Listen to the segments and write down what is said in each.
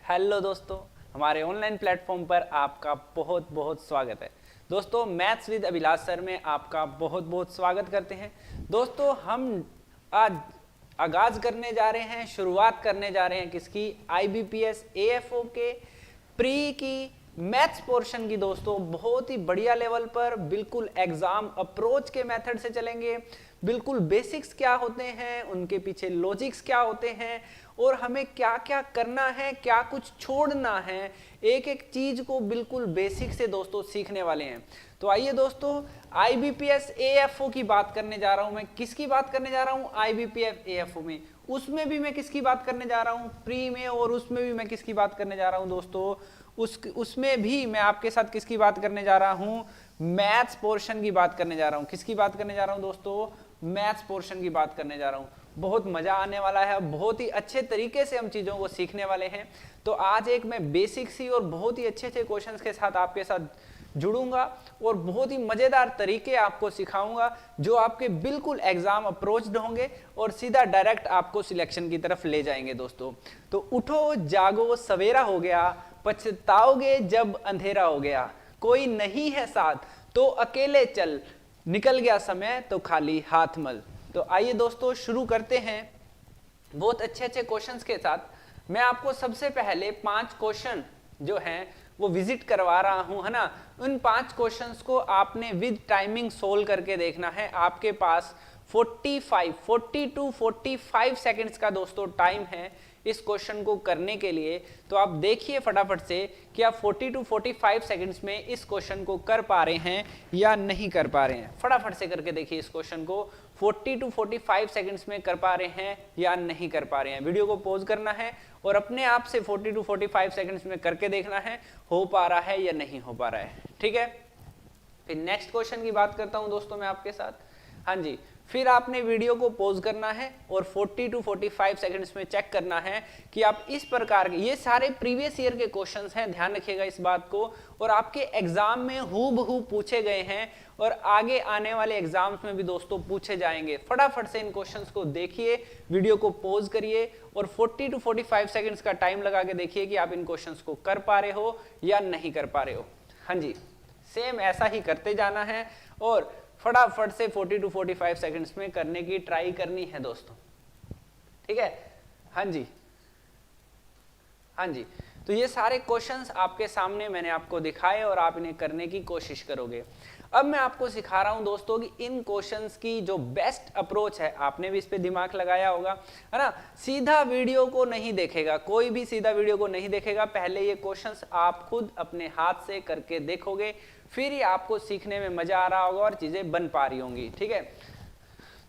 Hello दोस्तों, हमारे online platform पर आपका बहुत बहुत स्वागत है। दोस्तों, मैथ्स विद अभिलाष सर में आपका बहुत बहुत स्वागत करते हैं। दोस्तों, हम आज आगाज करने जा रहे हैं, शुरुआत करने जा रहे हैं किसकी? IBPS AFO के प्री की मैथ्स पोर्शन की। दोस्तों, बहुत ही बढ़िया लेवल पर बिल्कुल एग्जाम अप्रोच के मेथड से चलेंगे। बिल्कुल बेसिक्स क्या होते हैं, उनके पीछे लॉजिक्स क्या होते हैं और हमें क्या क्या करना है, क्या कुछ छोड़ना है, एक एक चीज को बिल्कुल बेसिक से दोस्तों सीखने वाले हैं। तो आइए दोस्तों, IBPS AFO की बात करने जा रहा हूं। मैं किसकी बात करने जा रहा हूं? IBPS AFO में। उसमें भी मैं किसकी बात करने जा रहा हूं? प्री में। और उसमें भी मैं किसकी बात करने जा रहा हूं दोस्तों? उसमें भी मैं आपके साथ किसकी बात करने जा रहा हूं? मैथ्स पोर्शन की बात करने जा रहा हूं। किसकी बात करने जा रहा हूं दोस्तों? मैथ्स पोर्शन की बात करने जा रहा हूं। बहुत मजा आने वाला है, बहुत ही अच्छे तरीके से हम चीजों को सीखने वाले हैं। तो आज एक मैं बेसिक सी और बहुत ही अच्छे अच्छे क्वेश्चंस के साथ आपके साथ जुड़ूंगा और बहुत ही मजेदार तरीके आपको सिखाऊंगा जो आपके बिल्कुल एग्जाम अप्रोच्ड होंगे और सीधा डायरेक्ट आपको सिलेक्शन की तरफ ले जाएंगे। दोस्तों, तो उठो जागो सवेरा हो गया, पछताओगे जब अंधेरा हो गया, कोई नहीं है साथ तो अकेले चल, निकल गया समय तो खाली हाथ मल। तो आइए दोस्तों, शुरू करते हैं बहुत अच्छे अच्छे क्वेश्चंस के साथ। मैं आपको सबसे पहले 5 क्वेश्चन जो हैं वो विजिट करवा रहा हूं, है ना। उन 5 क्वेश्चंस को आपने विद टाइमिंग सोल्व करके देखना है। आपके पास 40 टू 45 सेकंड्स का दोस्तों टाइम है इस क्वेश्चन को करने के लिए। तो आप देखिए फटाफट से कि आप 40 टू 45 सेकंड्स में इस क्वेश्चन को कर पा रहे हैं या नहीं कर पा रहे हैं। फटाफट से करके देखिए इस क्वेश्चन को 40 टू 45 सेकंड्स में कर पा रहे हैं या नहीं कर पा रहे हैं। वीडियो को पॉज करना है और अपने आप से 40 टू 45 सेकंड्स में करके देखना है हो पा रहा है या नहीं हो पा रहा है। ठीक है, फिर नेक्स्ट क्वेश्चन की बात करता हूं दोस्तों मैं आपके साथ। हाँ जी, फिर आपने वीडियो को पॉज करना है और 40 टू 45 सेकंड्स में चेक करना है कि आप इस प्रकार के, ये सारे प्रीवियस ईयर के क्वेश्चंस हैं, ध्यान रखिएगा इस बात को, और आपके एग्जाम में हूबहू पूछे गए हैं और आगे आने वाले एग्जाम्स में भी दोस्तों पूछे जाएंगे। फटाफट से इन क्वेश्चंस को देखिए, वीडियो को पॉज करिए और 40 टू 45 सेकंड्स का टाइम लगा के देखिए कि आप इन क्वेश्चंस को कर पा रहे हो या नहीं कर पा रहे हो। हाँ जी, सेम ऐसा ही करते जाना है और फटाफट से 40 टू 45 सेकंड्स में करने की ट्राई करनी है दोस्तों। ठीक है, हाँ जी, हाँ जी। तो ये सारे क्वेश्चंस आपके सामने मैंने आपको दिखाए और आप इन्हें करने की कोशिश करोगे। अब मैं आपको सिखा रहा हूं दोस्तों कि इन क्वेश्चंस की जो बेस्ट अप्रोच है, आपने भी इस पे दिमाग लगाया होगा, है ना। सीधा वीडियो को नहीं देखेगा, कोई भी सीधा वीडियो को नहीं देखेगा। पहले ये क्वेश्चंस आप खुद अपने हाथ से करके देखोगे, फिर ही आपको सीखने में मजा आ रहा होगा और चीजें बन पा रही होंगी। ठीक है,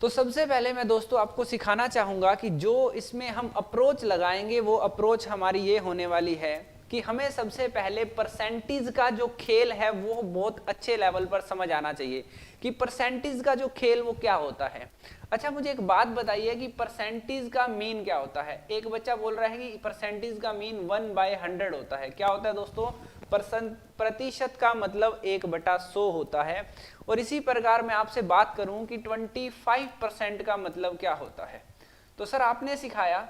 तो सबसे पहले मैं दोस्तों आपको सिखाना चाहूंगा कि जो इसमें हम अप्रोच लगाएंगे वो अप्रोच हमारी ये होने वाली है कि हमें सबसे पहले परसेंटेज का जो खेल है वो बहुत अच्छे लेवल पर समझ आना चाहिए कि परसेंटेज का जो खेल वो क्या होता है। अच्छा, मुझे एक बात बताइए कि परसेंटेज का मीन क्या होता है? एक बच्चा बोल रहा है कि परसेंटेज का मीन 1/100 होता है। क्या होता है दोस्तों? प्रतिशत का मतलब 1/100 होता है। और इसी प्रकार मैं आपसे बात करूं कि 25% का मतलब क्या होता है। तो सर आपने सिखाया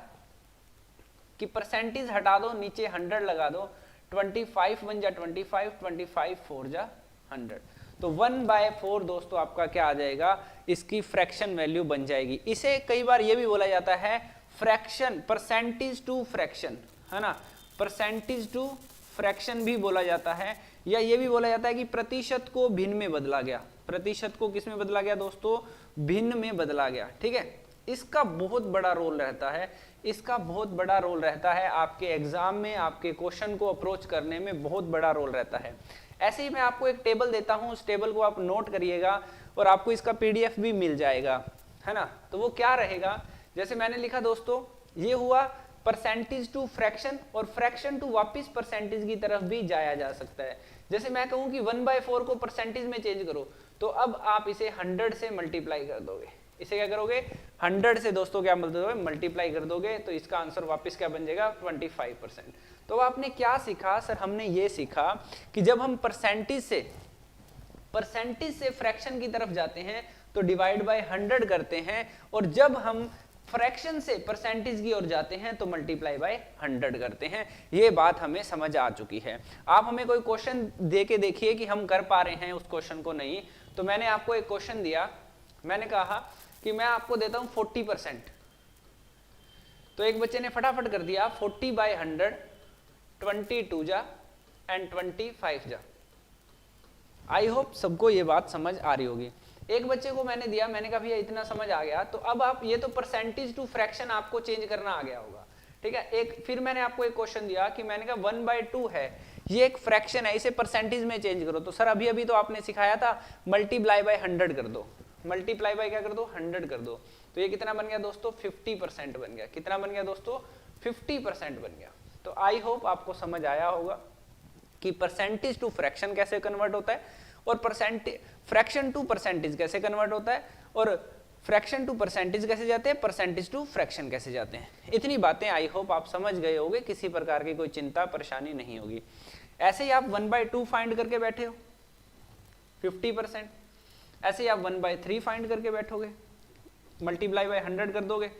कि परसेंटेज हटा दो, नीचे 100 लगा दो, 25 बन जा 25, 25 4 जा 100। तो 1/4 दोस्तों आपका क्या आ जाएगा? इसकी फ्रैक्शन वैल्यू बन जाएगी। इसे कई बार ये भी बोला जाता है फ्रैक्शन, परसेंटेज टू फ्रैक्शन, है ना। परसेंटेज टू फ्रैक्शन भी बोला जाता है, या ये भी बोला जाता है कि प्रतिशत को भिन्न में बदला गया। प्रतिशत को किस में बदला गया दोस्तों? भिन्न में बदला गया। ठीक है, इसका बहुत बड़ा रोल रहता है, इसका बहुत बड़ा रोल रहता है आपके एग्जाम में, आपके क्वेश्चन को अप्रोच करने में बहुत बड़ा रोल रहता है। ऐसे ही मैं आपको एक टेबल देता हूं, उस टेबल को आप नोट करिएगा और आपको इसका PDF भी मिल जाएगा, है ना। तो वो क्या रहेगा? जैसे मैंने लिखा दोस्तों, ये हुआ परसेंटेज टू फ्रैक्शन, और फ्रैक्शन टू वापिस परसेंटेज की तरफ भी जाया जा सकता है। जैसे मैं कहूं कि 1/4 को परसेंटेज में चेंज करो, तो अब आप इसे 100 से मल्टीप्लाई कर दोगे। इसे क्या करोगे? 100 से दोस्तों क्या मल्टीप्लाई कर दोगे, तो इसका आंसर वापस क्या बन जाएगा? 25%। तो आपने क्या सीखा? सर हमने ये सीखा कि जब हम परसेंटेज से फ्रैक्शन की तरफ जाते हैं तो डिवाइड बाय 100 करते हैं, और जब हम फ्रैक्शन से परसेंटेज की ओर जाते हैं तो मल्टीप्लाई बाय 100 करते हैं। ये बात हमें समझ आ चुकी है। आप हमें कोई क्वेश्चन दे के देखिए कि हम कर पा रहे हैं उस क्वेश्चन को। नहीं तो मैंने आपको एक क्वेश्चन दिया, मैंने कहा कि मैं आपको देता हूं 40%, तो एक बच्चे ने फटाफट कर दिया 40/100, 22 जा एंड 25 जा। आई होप सबको ये बात समझ आ रही होगी। एक बच्चे को मैंने दिया, मैंने कहा भैया इतना समझ आ गया, तो अब आप ये तो परसेंटेज टू फ्रैक्शन आपको चेंज करना आ गया होगा, ठीक है। एक फिर मैंने आपको एक क्वेश्चन दिया कि मैंने कहा 1/2 है, ये एक फ्रैक्शन है, इसे परसेंटेज में चेंज करो। तो सर अभी अभी तो आपने सिखाया था मल्टीप्लाई बाय 100 कर दो, मल्टीप्लाई बाय क्या कर दो, 100 कर दो। तो ये कितना बन गया दोस्तों, 50% बन गया। कितना बन गया दोस्तों, 50% बन गया। तो आई होप आपको समझ आया होगा कि परसेंटेज टू फ्रैक्शन कैसे कन्वर्ट होता है और फ्रैक्शन टू परसेंटेज कैसे कन्वर्ट होता है, और फ्रैक्शन टू परसेंटेज कैसे जाते हैं, परसेंटेज टू फ्रैक्शन कैसे जाते हैं। इतनी बातें आई होप आप समझ गए होंगे, किसी प्रकार की कोई चिंता परेशानी नहीं होगी। ऐसे ही आप 1/2 फाइंड करके बैठे हो 50%, ऐसे ही आप 1/3 फाइंड करके बैठोगे, मल्टीप्लाई बाय 100 कर दोगे।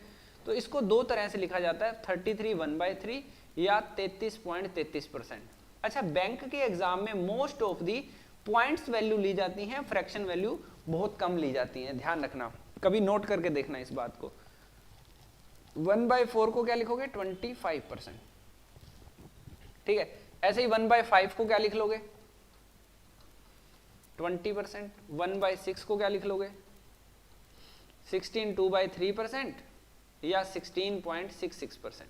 तो इसको दो तरह से लिखा जाता है, 33 1/3 या 33.33%। अच्छा, बैंक के एग्जाम में most of the points value ली जाती हैं, फ्रैक्शन वैल्यू बहुत कम ली जाती है, ध्यान रखना, कभी नोट करके देखना इस बात को। 1/4 को क्या लिखोगे, 25%, ठीक है। ऐसे ही 1/5 को क्या लिख लोगे, 20%। 1/6 को क्या लिख लोगे, 16 2/3% या 16.66%,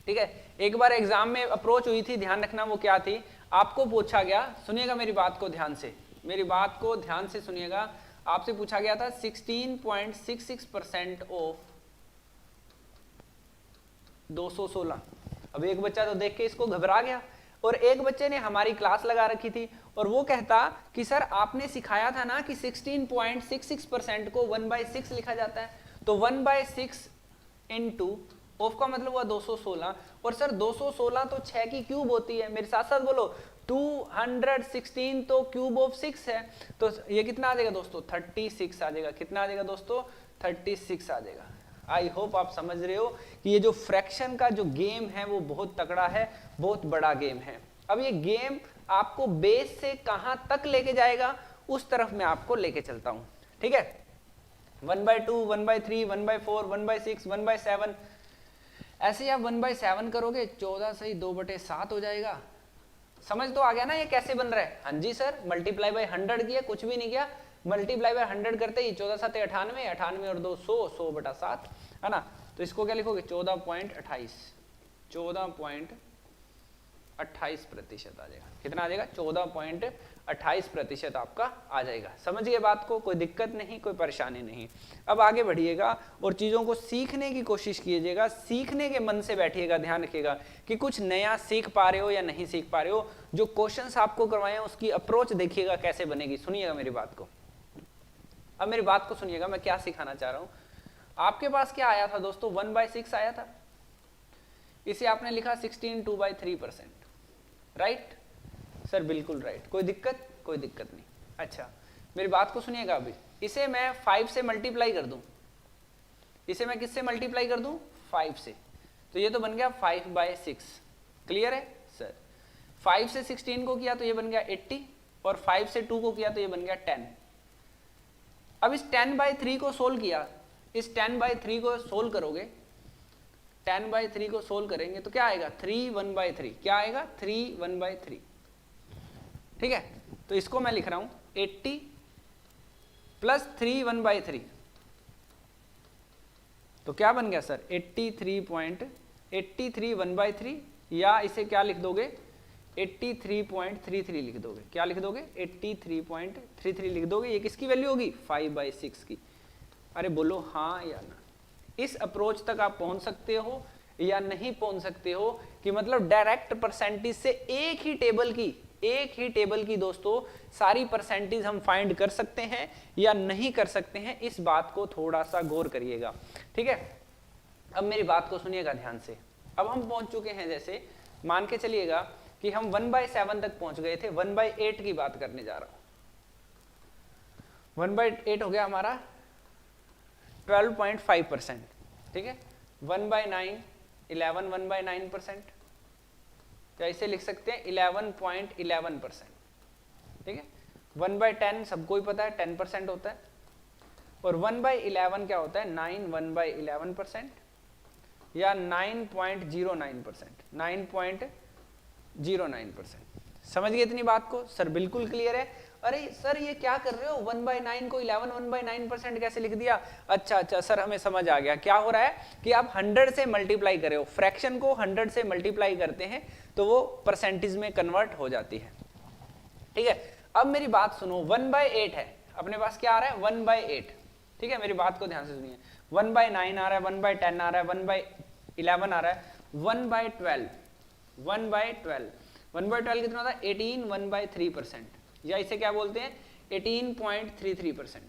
ठीक है। एक बार एग्जाम में अप्रोच हुई थी, ध्यान रखना वो क्या थी, आपको पूछा गया, सुनिएगा मेरी बात को ध्यान से, मेरी बात को ध्यान से सुनिएगा। आपसे पूछा गया था 16.66% ऑफ 216। अब एक बच्चा तो देख के इसको घबरा गया, और एक बच्चे ने हमारी क्लास लगा रखी थी और वो कहता कि सर आपने सिखाया था ना कि 16.66% को 1/6 लिखा जाता है, तो 1/6 इंटू ऑफ का मतलब हुआ 216, और सर 216 तो 6 की क्यूब होती है, मेरे साथ साथ बोलो 216 तो क्यूब ऑफ 6 है, तो ये कितना आ जाएगा दोस्तों, 36 आ जाएगा। कितना आ जाएगा दोस्तों, 36 आ जाएगा। आई होप आप समझ रहे हो कि ये जो फ्रैक्शन का जो गेम है वो बहुत तगड़ा है, बहुत बड़ा गेम है। अब ये गेम आपको बेस से कहां तक लेके जाएगा उस तरफ मैं आपको लेके चलता हूं, ठीक है। 1/2 1/3 1/4 1/6 1/7, ऐसे ही आप 1/7 करोगे, 14 सही 2/7 हो जाएगा। समझ तो आ गया ना ये कैसे बन रहा है। हाँ जी सर, मल्टीप्लाई बाय 100 किया, कुछ भी नहीं किया, मल्टीप्लाई बाय 100 करते ही 14 7 98, 98 और 2 100, 100/7 है ना। तो इसको क्या लिखोगे, 14.28, 14.28% आ जाएगा। कितना आ जाएगा, 14.28% आपका आ जाएगा। समझिए बात को, कोई दिक्कत नहीं, कोई परेशानी नहीं। अब आगे बढ़िएगा और चीज़ों को सीखने की कोशिश कीजिएगा, सीखने के मन से बैठिएगा। ध्यान रखिएगा कि कुछ नया सीख पा रहे हो या नहीं सीख पा रहे हो। जो क्वेश्चंस आपको करवाए हैं उसकी अप्रोच देखिएगा कैसे बनेगी। सुनिएगा मेरी बात को, अब मेरी बात को सुनिएगा, मैं क्या सिखाना चाह रहा हूँ। आपके पास क्या आया था दोस्तों, 1/6 आया था, इसे आपने लिखा 16 2/3%, राइट सर, बिल्कुल राइट, कोई दिक्कत, कोई दिक्कत नहीं। अच्छा मेरी बात को सुनिएगा, अभी इसे मैं 5 से मल्टीप्लाई कर दूं, इसे मैं किससे मल्टीप्लाई कर दूं, 5 से, तो ये तो बन गया 5/6। क्लियर है सर। 5 से 16 को किया तो ये बन गया 80, और 5 से 2 को किया तो ये बन गया 10। अब इस 10/3 को सोल्व किया, इस 10/3 को सोल्व करोगे, 10/3 को सोल्व करेंगे तो क्या आएगा, 3 1/3। क्या आएगा, 3 1/3, ठीक है। तो इसको मैं लिख रहा हूं 80 प्लस 3 1/3, तो क्या बन गया सर, 83 1/3, या इसे क्या लिख दोगे, 83.33 लिख दोगे। क्या लिख दोगे, 83.33 लिख दोगे। ये किसकी वैल्यू होगी, 5/6 की। अरे बोलो हाँ या ना। इस अप्रोच तक आप पहुंच सकते हो या नहीं पहुंच सकते हो, कि मतलब डायरेक्ट परसेंटेज से एक ही टेबल की दोस्तों सारी परसेंटेज हम फाइंड कर सकते हैं या नहीं कर सकते हैं, इस बात को थोड़ा सा गौर करिएगा, ठीक है। अब मेरी बात को सुनिएगा ध्यान से। अब हम पहुंच चुके हैं, जैसे मान के चलिएगा कि हम 1/7 तक पहुंच गए थे, 1/8 की बात करने जा रहा हूं। 1/8 हो गया हमारा 12.5%, ठीक है। 1/9 11 1/9%, या इसे लिख सकते हैं 11.11%, ठीक है। 1/10 सबको ही पता है 10% होता है, और 1/11 क्या होता है 9 1/11%, या 9.09%, 9.09%। समझ गए इतनी बात को? सर बिल्कुल क्लियर है। अरे सर ये क्या कर रहे हो, 1/9 को 11 1/9% कैसे लिख दिया? अच्छा सर हमें समझ आ गया। क्या हो रहा है कि आप 100 से मल्टीप्लाई कर रहे हो, फ्रैक्शन को 100 से मल्टीप्लाई करते हैं तो वो परसेंटेज में कन्वर्ट हो जाती है, ठीक है। अब मेरी बात सुनो, 1/8 है अपने पास, क्या आ रहा है 1/8, ठीक है। मेरी बात को ध्यान से सुनिए, 1/9 आ रहा है, 1/10 आ रहा है, 1/11 आ रहा है, 1/12 1/12 कितना होता है 18 1/3%, या इसे क्या बोलते हैं 18.33%,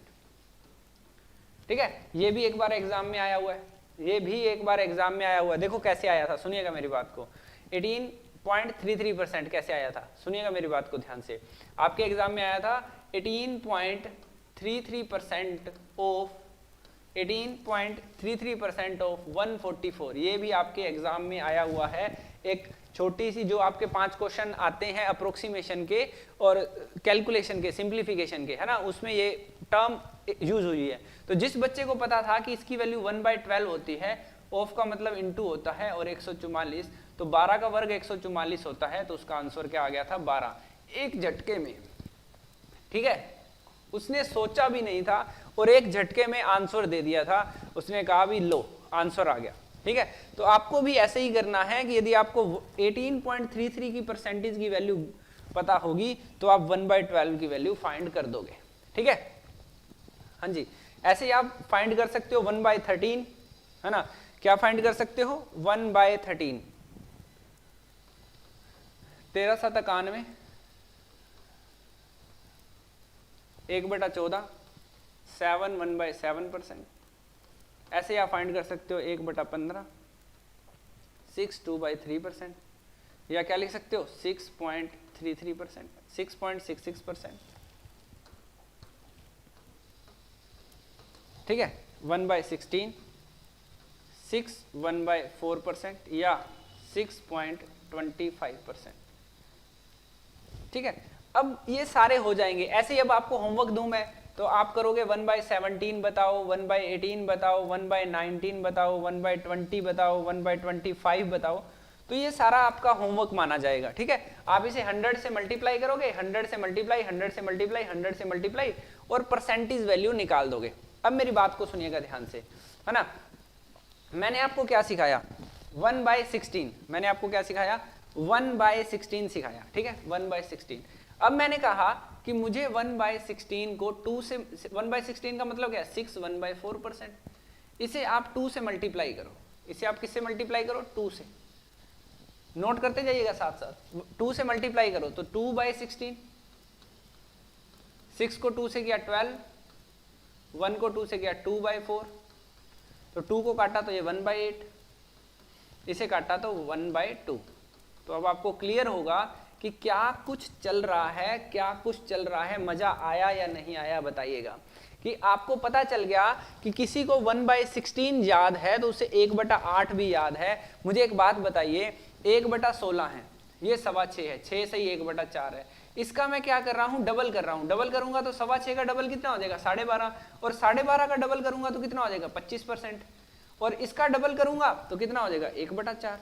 ठीक है। ये भी एक बार एग्जाम में आया हुआ है, ये भी एक बार एग्जाम में आया हुआ है। देखो कैसे आया था, सुनिएगा मेरी बात को। 18.33% कैसे आया था, सुनिएगा मेरी बात को ध्यान से। आपके एग्जाम में आया था 18.33% ऑफ 144। ये भी आपके एग्जाम में आया हुआ है। एक छोटी सी जो आपके 5 क्वेश्चन आते हैं अप्रोक्सीमेशन के और कैलकुलेशन के, सिंप्लीफिकेशन के, है ना, उसमें ये टर्म यूज हुई है। तो जिस बच्चे को पता था कि इसकी वैल्यू 1/12 होती है, ऑफ का मतलब इनटू होता है और 144, तो 12 का वर्ग 144 होता है, तो उसका आंसर क्या आ गया था 12, एक झटके में, ठीक है। उसने सोचा भी नहीं था और एक झटके में आंसर दे दिया था। उसने कहा भी लो आंसर आ गया, ठीक है। तो आपको भी ऐसे ही करना है कि यदि आपको 18.33 की परसेंटेज की वैल्यू पता होगी तो आप 1/12 की वैल्यू फाइंड कर दोगे, ठीक है। हाँ जी, ऐसे ही आप फाइंड कर सकते हो 1/13, है ना। क्या फाइंड कर सकते हो 1/13, 13×7=91, 1/14, 7 1/7%। ऐसे आप फाइंड कर सकते हो 1/15, 6 2/3%, या क्या लिख सकते हो 6.33%, 6.66%, ठीक है। 1/16, 6 1/4%, या 6.25%, ठीक है। अब ये सारे हो जाएंगे। ऐसे ही अब आपको होमवर्क दूं मैं तो आप करोगे 1/17 बताओ, 1/18 बताओ, 1/19 बताओ, 1/20 बताओ, 1/25 बताओ, तो ये सारा आपका होमवर्क माना जाएगा, ठीक है। आप इसे 100 से मल्टीप्लाई करोगे, 100 से मल्टीप्लाई, 100 से मल्टीप्लाई, 100 से मल्टीप्लाई, और परसेंटेज वैल्यू निकाल दोगे। अब मेरी बात को सुनिएगा ध्यान से, है ना। मैंने आपको क्या सिखाया 1/16, मैंने आपको क्या सिखाया 1/16 सिखाया, ठीक है, 1/16। अब मैंने कहा कि मुझे 1/16 को 2 से, 1/16 का मतलब क्या है 6 1/4%, इसे आप 2 से मल्टीप्लाई करो। इसे आप किससे मल्टीप्लाई करो 2 से, नोट करते जाइएगा साथ साथ। 2 से मल्टीप्लाई करो तो 2/16, 6 को 2 से किया 12, 1 को 2 से किया 2/4, तो 2 को काटा तो ये 1/8, इसे काटा तो 1/2। तो अब आपको क्लियर होगा कि क्या कुछ चल रहा है, क्या कुछ चल रहा है। मजा आया या नहीं आया बताइएगा। कि आपको पता चल गया कि किसी को 1/16 याद है तो उसे 1/8 भी याद है। मुझे एक बात बताइए, 1/16 है, ये 6.25 है, 6 से ही 1/4 है। इसका मैं क्या कर रहा हूँ डबल कर रहा हूँ। डबल करूंगा तो 6.25 का डबल कितना हो जाएगा 12.5, और 12.5 का डबल करूंगा तो कितना हो जाएगा 25%, और इसका डबल करूंगा तो कितना हो जाएगा 1/4।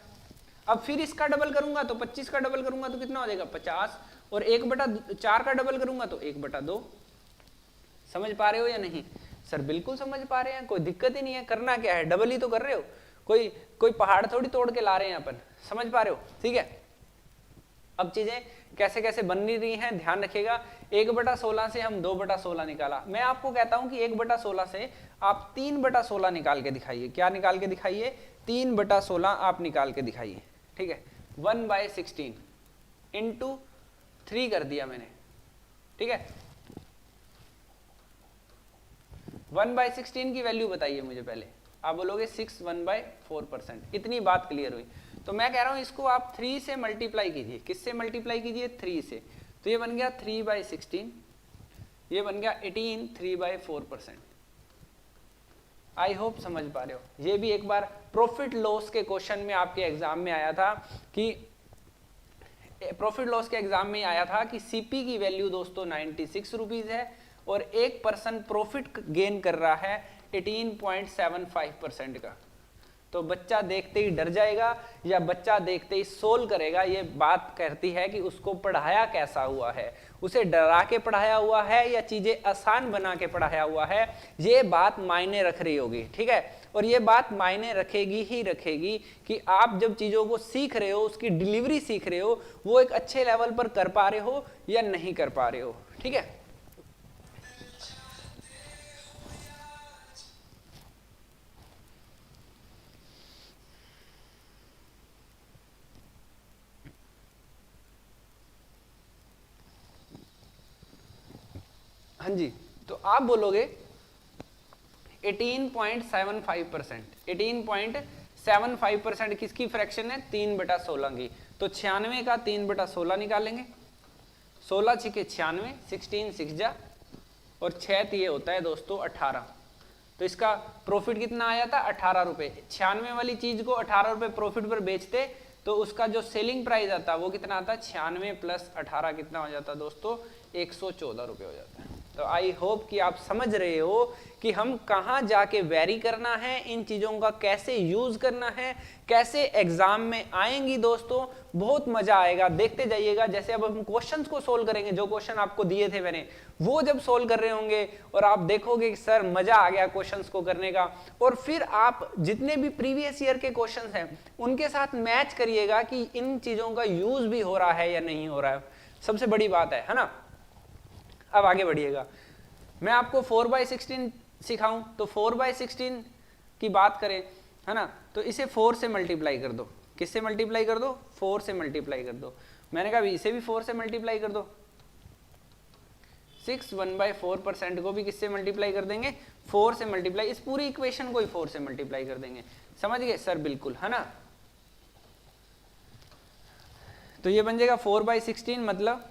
अब फिर इसका डबल करूंगा तो 25 का डबल करूंगा तो कितना हो जाएगा 50, और 1/4 का डबल करूंगा तो 1/2। समझ पा रहे हो या नहीं? सर बिल्कुल समझ पा रहे हैं, कोई दिक्कत ही नहीं है। करना क्या है, डबल ही तो कर रहे हो, कोई पहाड़ थोड़ी तोड़ के ला रहे हैं अपन। समझ पा रहे हो? ठीक है। अब चीजें कैसे कैसे बन रही हैं ध्यान रखिएगा। 1/16 से हम 2/16 निकाला। मैं आपको कहता हूं कि 1/16 से आप 3/16 निकाल के दिखाइए। क्या निकाल के दिखाइए? 3/16 आप निकाल के दिखाइए। ठीक है, 1/16 इंटू 3 कर दिया मैंने। ठीक है, 1/16 की वैल्यू बताइए मुझे पहले। आप बोलोगे 6 1/4%। इतनी बात क्लियर हुई। तो मैं कह रहा हूं इसको आप 3 से मल्टीप्लाई कीजिए। किससे मल्टीप्लाई कीजिए? 3 से। तो ये बन गया 3/16, ये बन गया 18 3/4%। आई होप समझ पा रहे हो। ये भी एक बार प्रॉफिट लॉस के क्वेश्चन में आपके एग्जाम में आया था कि प्रॉफिट लॉस के एग्जाम में आया था कि सीपी की वैल्यू दोस्तों 96 रुपीज है और एक पर्सन प्रॉफिट गेन कर रहा है 18.75% का। तो बच्चा देखते ही डर जाएगा या बच्चा देखते ही सोल्व करेगा, ये बात कहती है कि उसको पढ़ाया कैसा हुआ है, उसे डरा के पढ़ाया हुआ है या चीजें आसान बना के पढ़ाया हुआ है, ये बात मायने रख रही होगी। ठीक है, और ये बात मायने रखेगी ही रखेगी कि आप जब चीजों को सीख रहे हो, उसकी डिलीवरी सीख रहे हो, वो एक अच्छे लेवल पर कर पा रहे हो या नहीं कर पा रहे हो। ठीक है, हाँ जी, तो आप बोलोगे 18.75%, 18.75% किसकी फ्रैक्शन है? 3/16 की। तो 96 का 3/16 निकालेंगे, 16 छिके 96, 16 6 जा और 6 ये होता है दोस्तों 18। तो इसका प्रॉफिट कितना आया था? 18 रुपए। 96 वाली चीज को 18 रुपए प्रॉफिट पर बेचते तो उसका जो सेलिंग प्राइस आता वो कितना आता? 96 प्लस 18 कितना हो जाता दोस्तों? 114 रुपए हो जाता है। तो आई होप कि आप समझ रहे हो कि हम कहाँ जाके वेरी करना है, इन चीज़ों का कैसे यूज करना है, कैसे एग्जाम में आएंगी दोस्तों। बहुत मजा आएगा, देखते जाइएगा। जैसे अब हम क्वेश्चंस को सोल्व करेंगे, जो क्वेश्चन आपको दिए थे मैंने, वो जब सोल्व कर रहे होंगे और आप देखोगे कि सर मजा आ गया क्वेश्चंस को करने का, और फिर आप जितने भी प्रीवियस ईयर के क्वेश्चंस हैं उनके साथ मैच करिएगा कि इन चीज़ों का यूज भी हो रहा है या नहीं हो रहा है। सबसे बड़ी बात है ना। अब आगे बढ़िएगा, मैं आपको 4/16 सिखाऊं तो 4/16 की बात करें, है ना, तो इसे 4 से मल्टीप्लाई कर दो। किससे मल्टीप्लाई कर दो? 4 से मल्टीप्लाई कर दो। मैंने कहा इसे भी 4 से मल्टीप्लाई कर दो। 6 1/4% को भी किससे मल्टीप्लाई कर देंगे? 4 से मल्टीप्लाई। इस पूरी इक्वेशन को ही 4 से मल्टीप्लाई कर देंगे। समझ गए सर? बिल्कुल, है ना। तो ये बन जाएगा 4/16 मतलब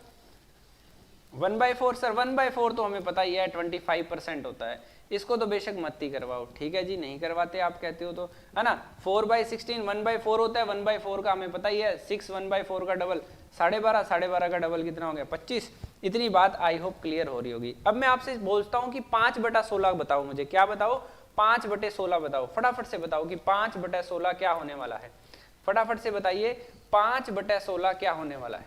1/4। सर 1/4 तो हमें पता ही है 25% होता है, इसको तो बेशक मत ही करवाओ। ठीक है जी, नहीं करवाते आप कहते हो तो, है ना। 4/16 1/4 होता है, 1/4 का हमें पता ही है। 6 1/4 का डबल 12.5, 12.5 का डबल कितना हो गया? 25। इतनी बात आई होप क्लियर हो रही होगी। अब मैं आपसे बोलता हूँ कि 5/16 बताओ मुझे। क्या बताओ? 5/16 बताओ। फटाफट से बताओ कि 5/16 क्या होने वाला है। फटाफट से बताइए 5/16 क्या होने वाला है।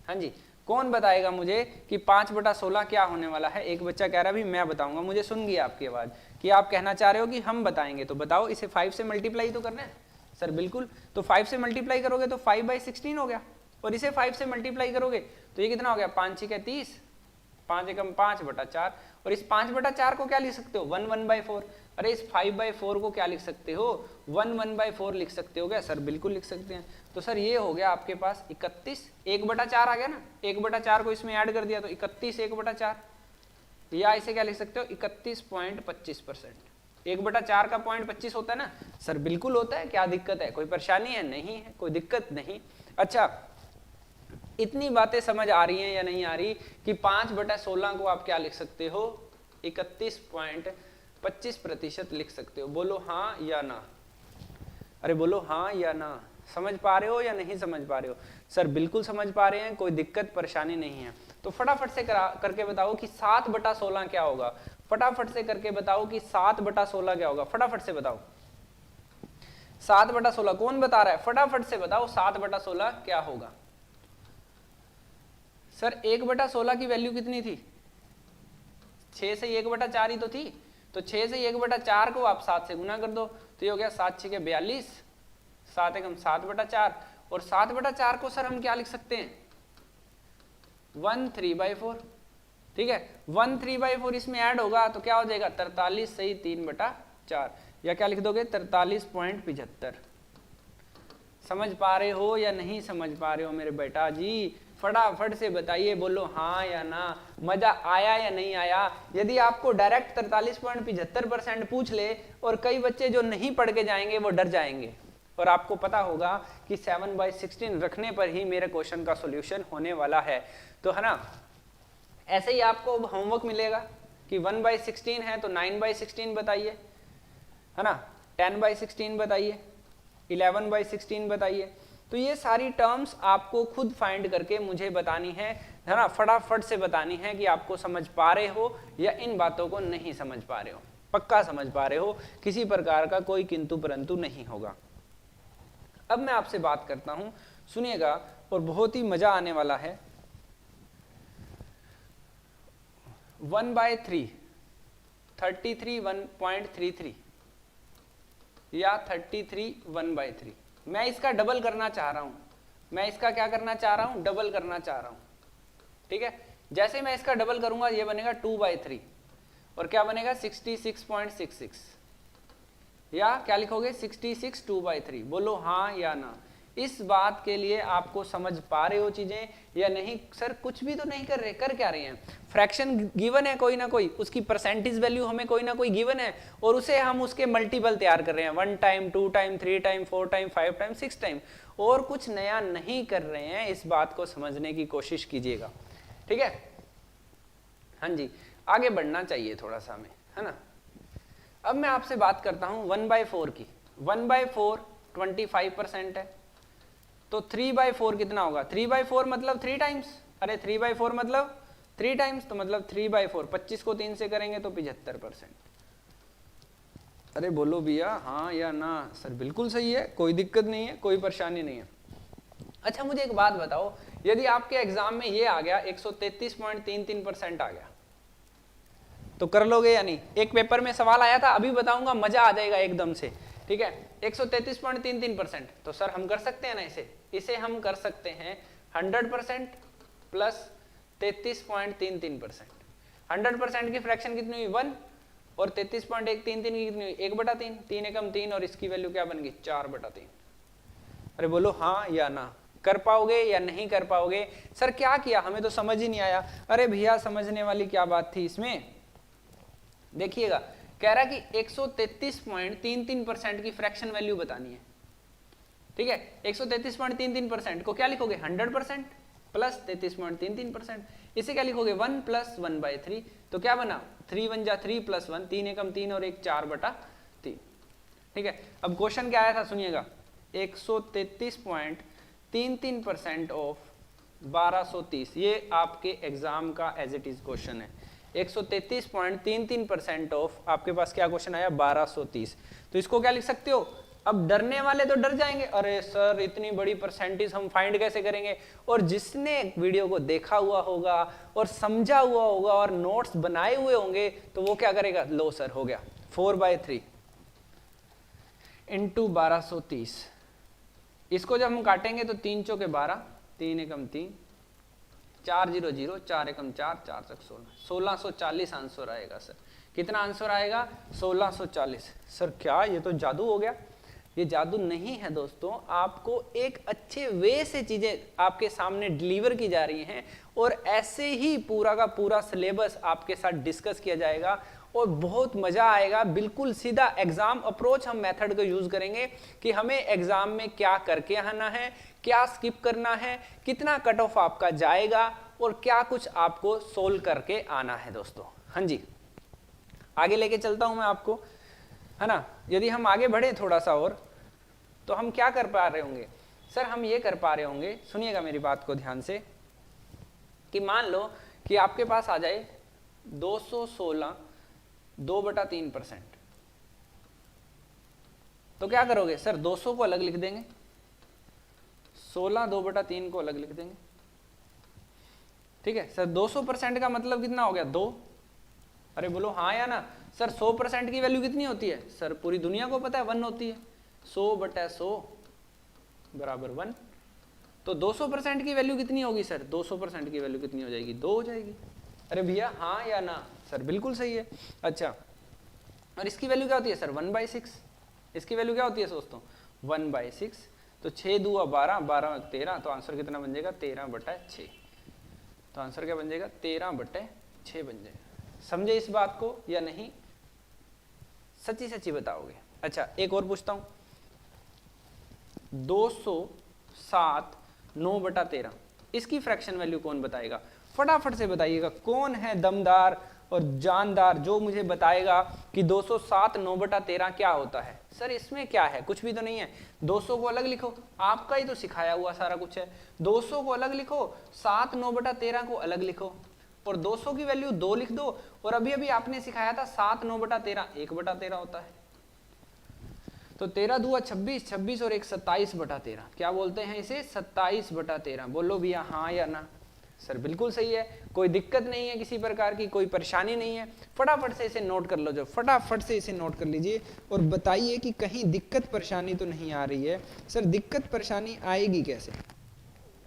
हाँ जी, कौन बताएगा मुझे कि 5/16 क्या होने वाला है? एक बच्चा कह रहा है भी मैं बताऊंगा। मुझे सुन गई आपकी आवाज कि आप कहना चाह रहे हो कि हम बताएंगे। तो बताओ, इसे 5 से मल्टीप्लाई तो करना है। सर बिल्कुल, तो 5 से मल्टीप्लाई करोगे तो 5/16 हो गया, और इसे 5 से मल्टीप्लाई करोगे तो ये कितना हो गया? 5 6 30, 5 एकम 5/4। और इस 5/4 को क्या लिख सकते हो? 1 1/4। अरे इस 5/4 को क्या लिख सकते हो? 1 1/4 लिख सकते हो क्या? सर बिल्कुल लिख सकते हैं। तो सर ये हो गया आपके पास 31, 1/4 आ गया ना। 1/4 को इसमें ऐड कर दिया तो 31 1/4, या इसे क्या लिख सकते हो? 31.25%। 1/4 का 0.25 होता है ना। सर बिल्कुल होता है, क्या दिक्कत है? कोई परेशानी है? नहीं है, कोई दिक्कत नहीं। अच्छा, इतनी बातें समझ आ रही हैं या नहीं आ रही कि 5/16 को आप क्या लिख सकते हो? 31.25% लिख सकते हो। बोलो हाँ या ना। अरे बोलो हाँ या ना। समझ पा रहे हो या नहीं समझ पा रहे हो? सर बिल्कुल समझ पा रहे हैं, कोई दिक्कत परेशानी नहीं है। तो फटाफट से करके बताओ कि 7/16 क्या होगा। फटाफट से करके बताओ कि 7/16 क्या होगा। फटाफट से बताओ 7/16 कौन बता रहा है? फटाफट से बताओ 7/16 क्या होगा। सर 1/16 की वैल्यू कितनी थी? 6 से 1/4 ही तो थी। तो 6 से 1/4 को आप 7 से गुना कर दो तो ये हो गया 7 6 42, 7 एकम 7/4। और 7/4 को सर हम क्या लिख सकते हैं? 1 3/4। ठीक है, 1 3/4 इसमें ऐड होगा तो क्या हो जाएगा? 43 सही 3/4, या क्या लिख दोगे? 43.75। समझ पा रहे हो या नहीं समझ पा रहे हो मेरे बेटा जी? फटाफट से बताइए, बोलो हाँ या ना। मजा आया या नहीं आया? यदि आपको डायरेक्ट 43.75% पूछ ले और कई बच्चे जो नहीं पढ़ के जाएंगे वो डर जाएंगे, और आपको पता होगा कि 7/16 रखने पर ही मेरे क्वेश्चन का सॉल्यूशन होने वाला है। तो है ना, ऐसे ही आपको होमवर्क मिलेगा। कि 1/16 है तो 9/16 बताइए, है ना, 10/16 बताइए, 11/16 बताइए। तो ये सारी टर्म्स आपको खुद फाइंड करके मुझे बतानी है ना, फटाफट से बतानी है कि आपको समझ पा रहे हो या इन बातों को नहीं समझ पा रहे हो। पक्का समझ पा रहे हो, किसी प्रकार का कोई किंतु परंतु नहीं होगा। अब मैं आपसे बात करता हूं, सुनिएगा, और बहुत ही मजा आने वाला है। 1/3 33 1.33 या 33 1/3, मैं इसका डबल करना चाह रहा हूं, मैं इसका क्या करना चाह रहा हूं, डबल करना चाह रहा हूं, ठीक है। जैसे मैं इसका डबल करूंगा ये बनेगा 2/3 और क्या बनेगा 66.66, या क्या लिखोगे 66 2/3, बोलो हाँ या ना। इस बात के लिए आपको समझ पा रहे हो चीजें या नहीं? सर कुछ भी तो नहीं कर रहे, कर क्या रहे हैं? फ्रैक्शन गिवन है कोई ना कोई, उसकी परसेंटेज वैल्यू हमें कोई ना कोई गिवन है और उसे हम उसके मल्टीपल तैयार कर रहे हैं, 1 time 2 time 3 time 4 time 5 time 6 time, और कुछ नया नहीं कर रहे हैं। इस बात को समझने की कोशिश कीजिएगा, ठीक है। हाँ जी, आगे बढ़ना चाहिए थोड़ा सा हमें, है ना। अब मैं आपसे बात करता हूं 1/4 की। 1/4 25% है, तो 3/4 कितना होगा? 3/4 मतलब 3 टाइम्स, अरे 3/4 मतलब 3 टाइम्स, तो मतलब 3/4 25 को 3 से करेंगे तो 75%। अरे बोलो भैया हाँ या ना? सर बिल्कुल सही है, कोई दिक्कत नहीं है, कोई परेशानी नहीं है। अच्छा मुझे एक बात बताओ, यदि आपके एग्जाम में ये आ गया 133.33% आ गया तो कर लोगे या नहीं? एक पेपर में सवाल आया था, अभी बताऊंगा, मजा आ जाएगा एकदम से, ठीक है। 133.33%, तो सर हम कर सकते हैं ना इसे हम कर सकते हैं 100% प्लस 33.33%। 100% की फ्रैक्शन कितनी हुई? 1, और 33.133 की कितनी हुई? 1/3, 3 एकम 3, और इसकी वैल्यू क्या बन गई? 4/3। अरे बोलो हाँ या ना, कर पाओगे या नहीं कर पाओगे? सर क्या किया, हमें तो समझ ही नहीं आया। अरे भैया समझने वाली क्या बात थी इसमें, देखिएगा, कह रहा कि 133.33% की फ्रैक्शन वैल्यू बतानी है, ठीक है। 133.33% को क्या लिखोगे? 100% प्लस 33.33%, इसे क्या लिखोगे? 1 प्लस 1/3, तो क्या बना? 3 1 जा 3 प्लस 1, 3 एकम 3 और 1 4/3, ठीक है। अब क्वेश्चन क्या आया था सुनिएगा, 133.33% ऑफ 1230, ये आपके एग्जाम का एज इट इज क्वेश्चन है। 133.33% ऑफ आपके पास क्या क्वेश्चन आया? 1230। तो इसको क्या लिख सकते हो? अब डरने वाले तो डर जाएंगे, अरे सर इतनी बड़ी परसेंटेज हम फाइंड कैसे करेंगे? और जिसने वीडियो को देखा हुआ होगा और समझा हुआ होगा और नोट्स बनाए हुए होंगे तो वो क्या करेगा? लो सर हो गया 4/3 इंटू 1230। इसको जब हम काटेंगे तो 3 चौके 12, 3 एकम 3, 4 0 0, 4 एकम 4, 4 तक 16, 1640 आंसर आएगा। सर कितना आंसर आएगा? 1640। सर क्या ये तो जादू हो गया? ये जादू नहीं है दोस्तों, आपको एक अच्छे वे से चीजें आपके सामने डिलीवर की जा रही हैं और ऐसे ही पूरा का पूरा सिलेबस आपके साथ डिस्कस किया जाएगा और बहुत मजा आएगा। बिल्कुल सीधा एग्जाम अप्रोच हम मेथड को यूज करेंगे कि हमें एग्जाम में क्या करके आना है, क्या स्किप करना है, कितना कट ऑफ आपका जाएगा और क्या कुछ आपको सोल्व करके आना है दोस्तों। हाँ जी, आगे लेके चलता हूं मैं आपको, है ना। यदि हम आगे बढ़े थोड़ा सा और, तो हम क्या कर पा रहे होंगे? सर हम ये कर पा रहे होंगे, सुनिएगा मेरी बात को ध्यान से, कि मान लो कि आपके पास आ जाए 216 2/3%, तो क्या करोगे? सर 200 को अलग लिख देंगे, 16 2/3 को अलग लिख देंगे, ठीक है। सर 200% का मतलब कितना हो गया? 2। अरे बोलो हाँ या ना? सर 100% की वैल्यू कितनी होती है? सर पूरी दुनिया को पता है 1 होती है, 100/100 बराबर 1। तो 200% की वैल्यू कितनी होगी? सर 200% की वैल्यू कितनी हो जाएगी? 2 हो जाएगी। अरे भैया हाँ या ना? सर बिल्कुल सही है। अच्छा, और इसकी वैल्यू क्या होती है? सर 1/6। इसकी वैल्यू क्या होती है दोस्तों? 1/6। तो 6 दूआ 12, 12 13, तो आंसर कितना बन जाएगा? 13/6। तो आंसर क्या बन जाएगा? 13/6 बन जाएगा। समझे इस बात को या नहीं? सच्ची सच्ची बताओगे? अच्छा एक और पूछता हूं, 207 9/13, इसकी फ्रैक्शन वैल्यू कौन बताएगा? फटाफट से बताइएगा, कौन है दमदार और जानदार जो मुझे बताएगा कि 207 9/13 क्या होता है। सर इसमें क्या है, कुछ भी तो नहीं है। 200 को अलग लिखो, आपका ही तो सिखाया हुआ सारा कुछ है। 200 को अलग लिखो, 7 9/13 को अलग लिखो, और 200 की वैल्यू 2 लिख दो। और अभी अभी आपने सिखाया था 7 9/13 1/13 होता है। तो 13 दूआ 26, 26 और 1 27/13, क्या बोलते हैं इसे, 27/13। बोलो भैया हाँ या ना। सर बिल्कुल सही है, कोई दिक्कत नहीं है, किसी प्रकार की कोई परेशानी नहीं है। फटाफट से इसे नोट कर लो, जो फटाफट से इसे नोट कर लीजिए और बताइए कि कहीं दिक्कत परेशानी तो नहीं आ रही है। सर दिक्कत परेशानी आएगी कैसे,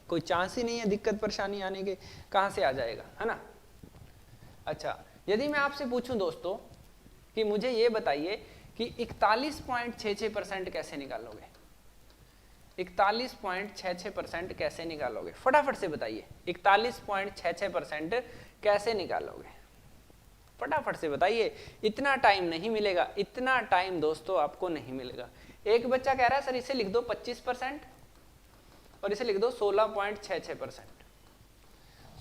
कोई चांस ही नहीं है दिक्कत परेशानी आने के, कहां से आ जाएगा, है ना। अच्छा, यदि मैं आपसे पूछूं दोस्तों कि मुझे ये बताइए कि 41.66% कैसे निकालोगे, 41.66% कैसे निकालोगे, फटाफट से बताइए। 41.66% कैसे निकालोगे, फटाफट से बताइए। इतना टाइम नहीं मिलेगा, इतना टाइम दोस्तों आपको नहीं मिलेगा। एक बच्चा कह रहा है सर इसे लिख दो 25% और इसे लिख दो 16.66%।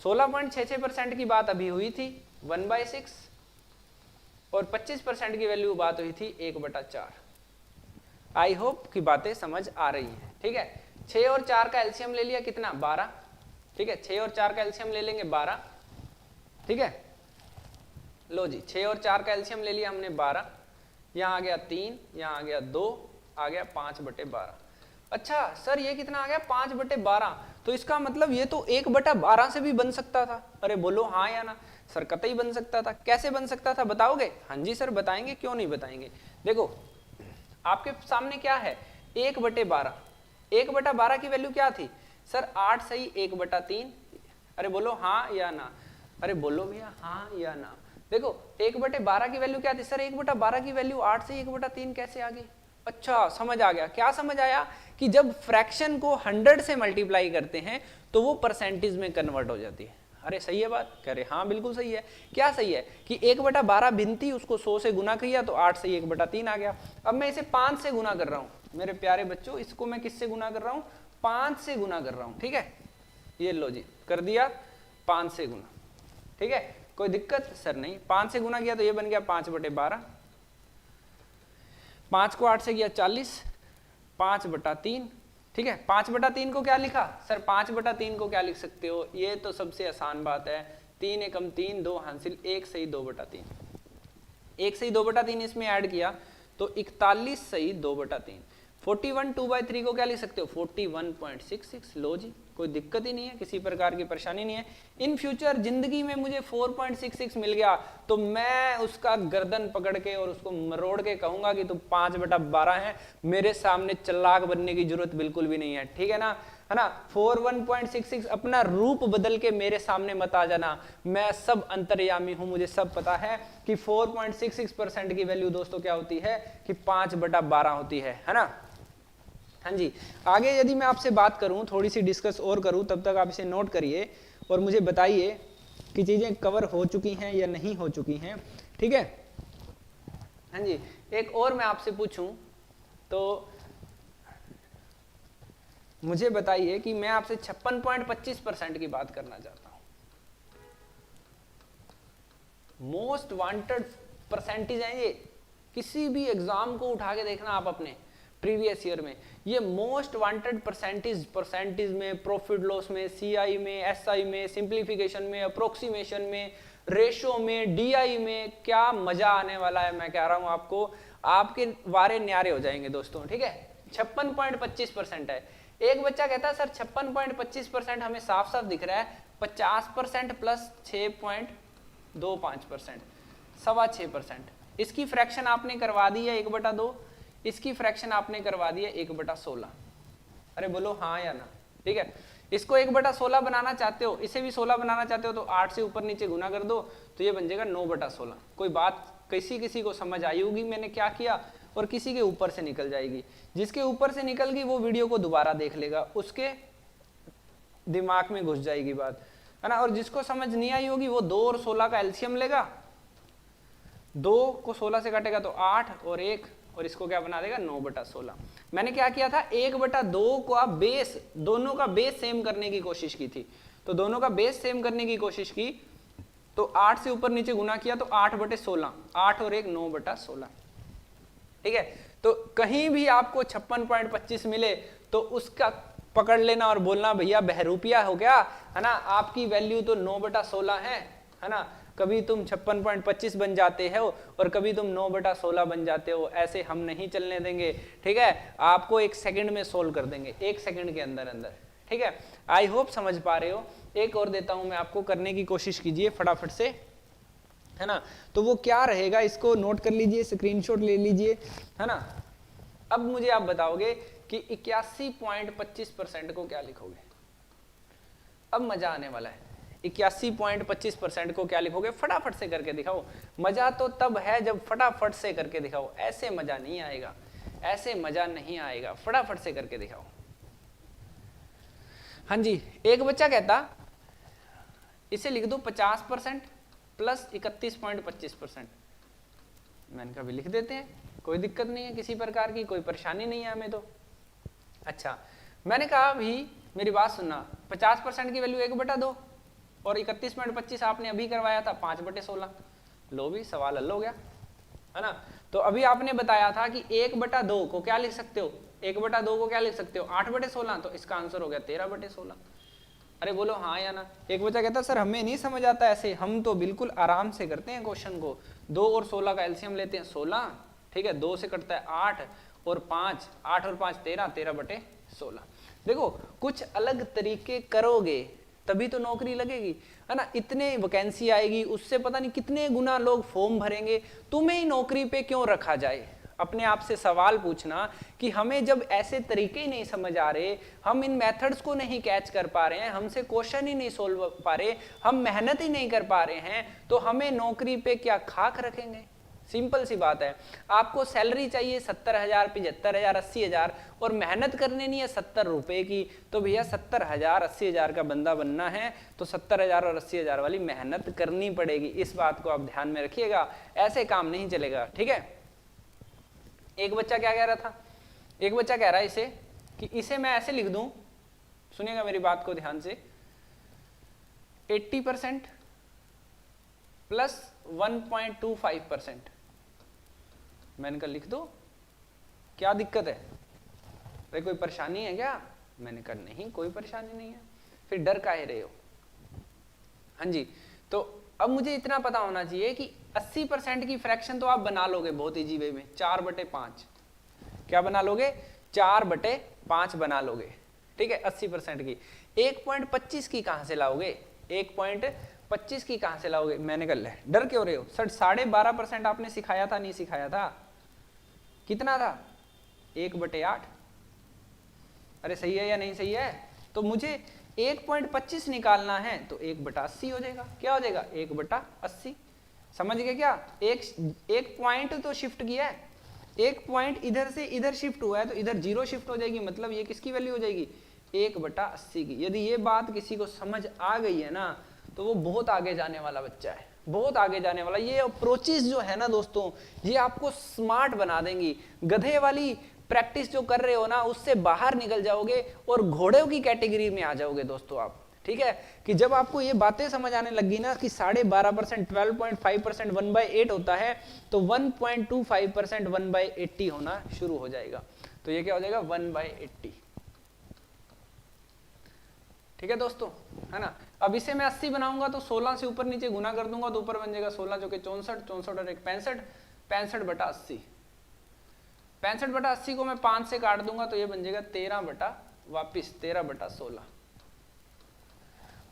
16.66% की बात अभी हुई थी 1/6 और 25% की वैल्यू बात हुई थी 1/4। आई होप कि बातें समझ आ रही हैं, ठीक है। 6 और 4 का एलसीएम ले लिया, कितना, 12, ठीक है। 6 और 4 का एलसीएम ले लेंगे 12, ठीक है। लो जी, 6 और 4 का एलसीएम ले लिया हमने 12, यहाँ आ गया 3, यहाँ आ गया 2, आ गया 5/12। अच्छा सर ये कितना आ गया, 5/12, तो इसका मतलब ये तो 1/12 से भी बन सकता था। अरे बोलो हाँ या ना। सर कतई बन सकता था, कैसे बन सकता था बताओगे। हाँ जी सर बताएंगे, क्यों नहीं बताएंगे। देखो आपके सामने क्या है, 1/12, 1/12 की वैल्यू क्या थी सर, 8 सही 1/3। अरे बोलो हाँ या ना, अरे बोलो भैया हाँ या ना। देखो 1/12 की वैल्यू क्या थी सर, 1/12 की वैल्यू 8 से 1/3 कैसे आ गई। अच्छा समझ आ गया, क्या समझ आया कि जब फ्रैक्शन को 100 से मल्टीप्लाई करते हैं तो वो परसेंटेज में कन्वर्ट हो जाती है। अरे सही है बात, कह रहे हाँ बिल्कुल सही है। क्या सही है कि 1/12 भिन्न, उसको 100 से गुना किया तो 8 से 1/3 आ गया। अब मैं इसे 5 से गुना कर रहा हूँ मेरे प्यारे बच्चों, इसको मैं किससे गुना कर रहा हूँ, 5 से गुना कर रहा हूँ, ठीक है। ये लो जी कर दिया 5 से गुना, ठीक है। कोई दिक्कत सर नहीं, 5 से गुना किया तो ये बन गया 5/12, 5 को 8 से किया 40, 5/3, ठीक है। 5/3 को क्या लिखा सर, 5/3 को क्या लिख सकते हो, ये तो सबसे आसान बात है, 3 एकम 3, 2 हासिल, 1 सही 2/3, 1 सही 2/3 इसमें ऐड किया तो 41 सही 2/3। 41 2/3 को क्या लिख सकते हो, 41.66। लो जी कोई दिक्कत ही नहीं है, किसी प्रकार की परेशानी नहीं है। इन फ्यूचर जिंदगी में मुझे 4.66 मिल गया तो मैं उसका गर्दन पकड़ के और उसको मरोड़ के कहूंगा कि तुम 5/12 है, मेरे सामने चालाक बनने की जरूरत बिल्कुल भी नहीं है, ठीक है ना, है ना। 41.66 अपना रूप बदल के मेरे सामने मत आ जाना, मैं सब अंतर्यामी हूं, मुझे सब पता है कि 4.66% की वैल्यू दोस्तों क्या होती है कि 5/12 होती है ना। हाँ जी, आगे यदि मैं आपसे बात करूं, थोड़ी सी डिस्कस और करूं, तब तक आप इसे नोट करिए और मुझे बताइए कि चीजें कवर हो चुकी हैं या नहीं हो चुकी हैं, ठीक है। हाँ जी, एक और मैं आपसे पूछूं तो मुझे बताइए कि मैं आपसे 56.25% की बात करना चाहता हूं। मोस्ट वांटेड परसेंटेज है ये, किसी भी एग्जाम को उठा के देखना आप अपने प्रीवियस ईयर में, ये मोस्ट वांटेड परसेंटेज में, प्रॉफिट लॉस में, सीआई में, एसआई में, सिंप्लीफिकेशन में, अप्रोक्सीमेशन में, रेशो में, डीआई में, क्या मजा आने वाला है। मैं कह रहा हूं आपको, आपके वारे न्यारे हो जाएंगे दोस्तों, ठीक है। 56.25% है। एक बच्चा कहता है सर 56.25% हमें साफ साफ दिख रहा है, 50% प्लस 6.25%, 6.25%। इसकी फ्रैक्शन आपने करवा दी है 1/2, इसकी फ्रैक्शन आपने करवा दी है 1/16। अरे बोलो हाँ या ना, ठीक है। इसको 1/16 बनाना चाहते हो, इसे भी 16 बनाना चाहते हो तो 8 से ऊपर नीचे गुना कर दो तो ये बन जाएगा 9/16। कोई बात किसी को समझ आई होगी मैंने क्या किया, और किसी के ऊपर से निकल जाएगी। जिसके ऊपर से निकल गई वो वीडियो को दोबारा देख लेगा, उसके दिमाग में घुस जाएगी बात, है ना। और जिसको समझ नहीं आई होगी वो 2 और 16 का एलसीएम लेगा, 2 को 16 से काटेगा तो 8 और 1, और इसको क्या बना देगा 9/16। मैंने क्या किया था, 1/2 का बेस, दोनों का बेस सेम करने की कोशिश की थी। तो दोनों का बेस सेम करने की कोशिश की तो 8 से ऊपर नीचे गुना किया तो 8/16, 8 और 1 9/16। ठीक है, तो कहीं भी आपको 56.25 मिले तो उसका पकड़ लेना और बोलना भैया बहरूपिया हो गया, है ना, आपकी वैल्यू तो 9/16 है ना। कभी तुम 56.25 बन जाते हो और कभी तुम 9/16 बन जाते हो, ऐसे हम नहीं चलने देंगे। ठीक है, आपको 1 सेकंड में सोल्व कर देंगे, 1 सेकंड के अंदर अंदर। ठीक है, आई होप समझ पा रहे हो। एक और देता हूं मैं आपको, करने की कोशिश कीजिए फटाफट से, है ना। तो वो क्या रहेगा, इसको नोट कर लीजिए, स्क्रीनशॉट ले लीजिए, है ना। अब मुझे आप बताओगे कि 81.25% को क्या लिखोगे। अब मजा आने वाला है। 81.25% को क्या लिखोगे, फटाफट से करके दिखाओ। मजा तो तब है जब फटाफट से करके दिखाओ, ऐसे मजा नहीं आएगा, ऐसे मजा नहीं आएगा, फटाफट से करके दिखाओ। हाँ जी, एक बच्चा कहता इसे लिख दो 50% प्लस 31.25%। मैंने कहा भी लिख देते हैं, कोई दिक्कत नहीं है किसी प्रकार की, कोई परेशानी नहीं है हमें तो। अच्छा, मैंने कहा भी मेरी बात सुनना, 50% की वैल्यू 1/2 और 31.25 आपने अभी करवाया था 5/16। लो भी सवाल हल हो गया, है ना। तो अभी आपने बताया था कि 1/2 को क्या लिख सकते हो, 1/2 को क्या लिख सकते हो, 8/16, तो इसका आंसर हो गया 13/16। अरे बोलो हाँ या ना। एक बच्चा कहता सर हमें नहीं समझ आता ऐसे, हम तो बिल्कुल आराम से करते हैं क्वेश्चन को। 2 और 16 का एलसीएम लेते हैं 16, ठीक है, 2 से कटता है 8 और 5, 8 और 5 13, 13/16। देखो कुछ अलग तरीके करोगे तभी तो नौकरी लगेगी, है ना। इतने वैकेंसी आएगी, उससे पता नहीं कितने गुना लोग फॉर्म भरेंगे, तुम्हें ही नौकरी पे क्यों रखा जाए। अपने आप से सवाल पूछना कि हमें जब ऐसे तरीके ही नहीं समझ आ रहे, हम इन मेथड्स को नहीं कैच कर पा रहे हैं, हमसे क्वेश्चन ही नहीं सोल्व पा रहे, हम मेहनत ही नहीं कर पा रहे हैं, तो हमें नौकरी पे क्या खाक रखेंगे। सिंपल सी बात है, आपको सैलरी चाहिए 70,000, 75,000, 80,000 और मेहनत करनी नहीं है 70 रुपए की, तो भैया 70,000, 80,000 का बंदा बनना है तो 70,000 और 80,000 वाली मेहनत करनी पड़ेगी। इस बात को आप ध्यान में रखिएगा, ऐसे काम नहीं चलेगा। ठीक है, एक बच्चा क्या कह रहा था, एक बच्चा कह रहा है इसे कि इसे मैं ऐसे लिख दूं, सुनिएगा मेरी बात को ध्यान से, 80% प्लस 1.25%। मैंने कहा लिख दो, क्या दिक्कत है, भाई कोई परेशानी है क्या। मैंने कहा नहीं कोई परेशानी नहीं है, फिर डर काहे रहे हो। हाँ जी, तो अब मुझे इतना पता होना चाहिए कि 80% की फ्रैक्शन तो आप बना लोगे बहुत इजी वे में, 4/5। क्या बना लोगे, 4/5 बना लोगे। ठीक है, 80% की। 1.25 की कहां से लाओगे, 1.25 की कहां से लाओगे। मैंने कहा ले डर क्यों रहे हो सर, 12.5% आपने सिखाया था, नहीं सिखाया था, कितना था 1/8। अरे सही है या नहीं सही है। तो मुझे 1.25 निकालना है तो 1/80 हो जाएगा। क्या हो जाएगा, 1/80। समझ गए क्या, एक पॉइंट तो शिफ्ट किया है, एक पॉइंट इधर से इधर शिफ्ट हुआ है तो इधर 0 शिफ्ट हो जाएगी, मतलब ये किसकी वैल्यू हो जाएगी, 1/80 की। यदि ये बात किसी को समझ आ गई है ना तो वो बहुत आगे जाने वाला बच्चा है, बहुत आगे जाने वाला। ये अप्रोचेस जो है ना दोस्तों, ये आपको स्मार्ट बना देंगी। गधे वाली प्रैक्टिस जो कर रहे हो ना उससे बाहर निकल जाओगे और घोड़ों की कैटेगरी में आ जाओगे दोस्तों आप। ठीक है, कि जब आपको ये बातें समझ आने लगी ना कि 12.5%, 12.5% 1/8 होता है, तो 1.25% 1/80 होना शुरू हो जाएगा। तो ये क्या हो जाएगा, 1/80। ठीक है दोस्तों, है ना। अब इसे मैं 80 बनाऊंगा तो 16 से ऊपर नीचे गुना कर दूंगा तो ऊपर बन जाएगा 16 जो कि 64, 64 और 1 65, 65/80। 65/80 को मैं 5 से काट दूंगा तो ये बन जाएगा 13/16।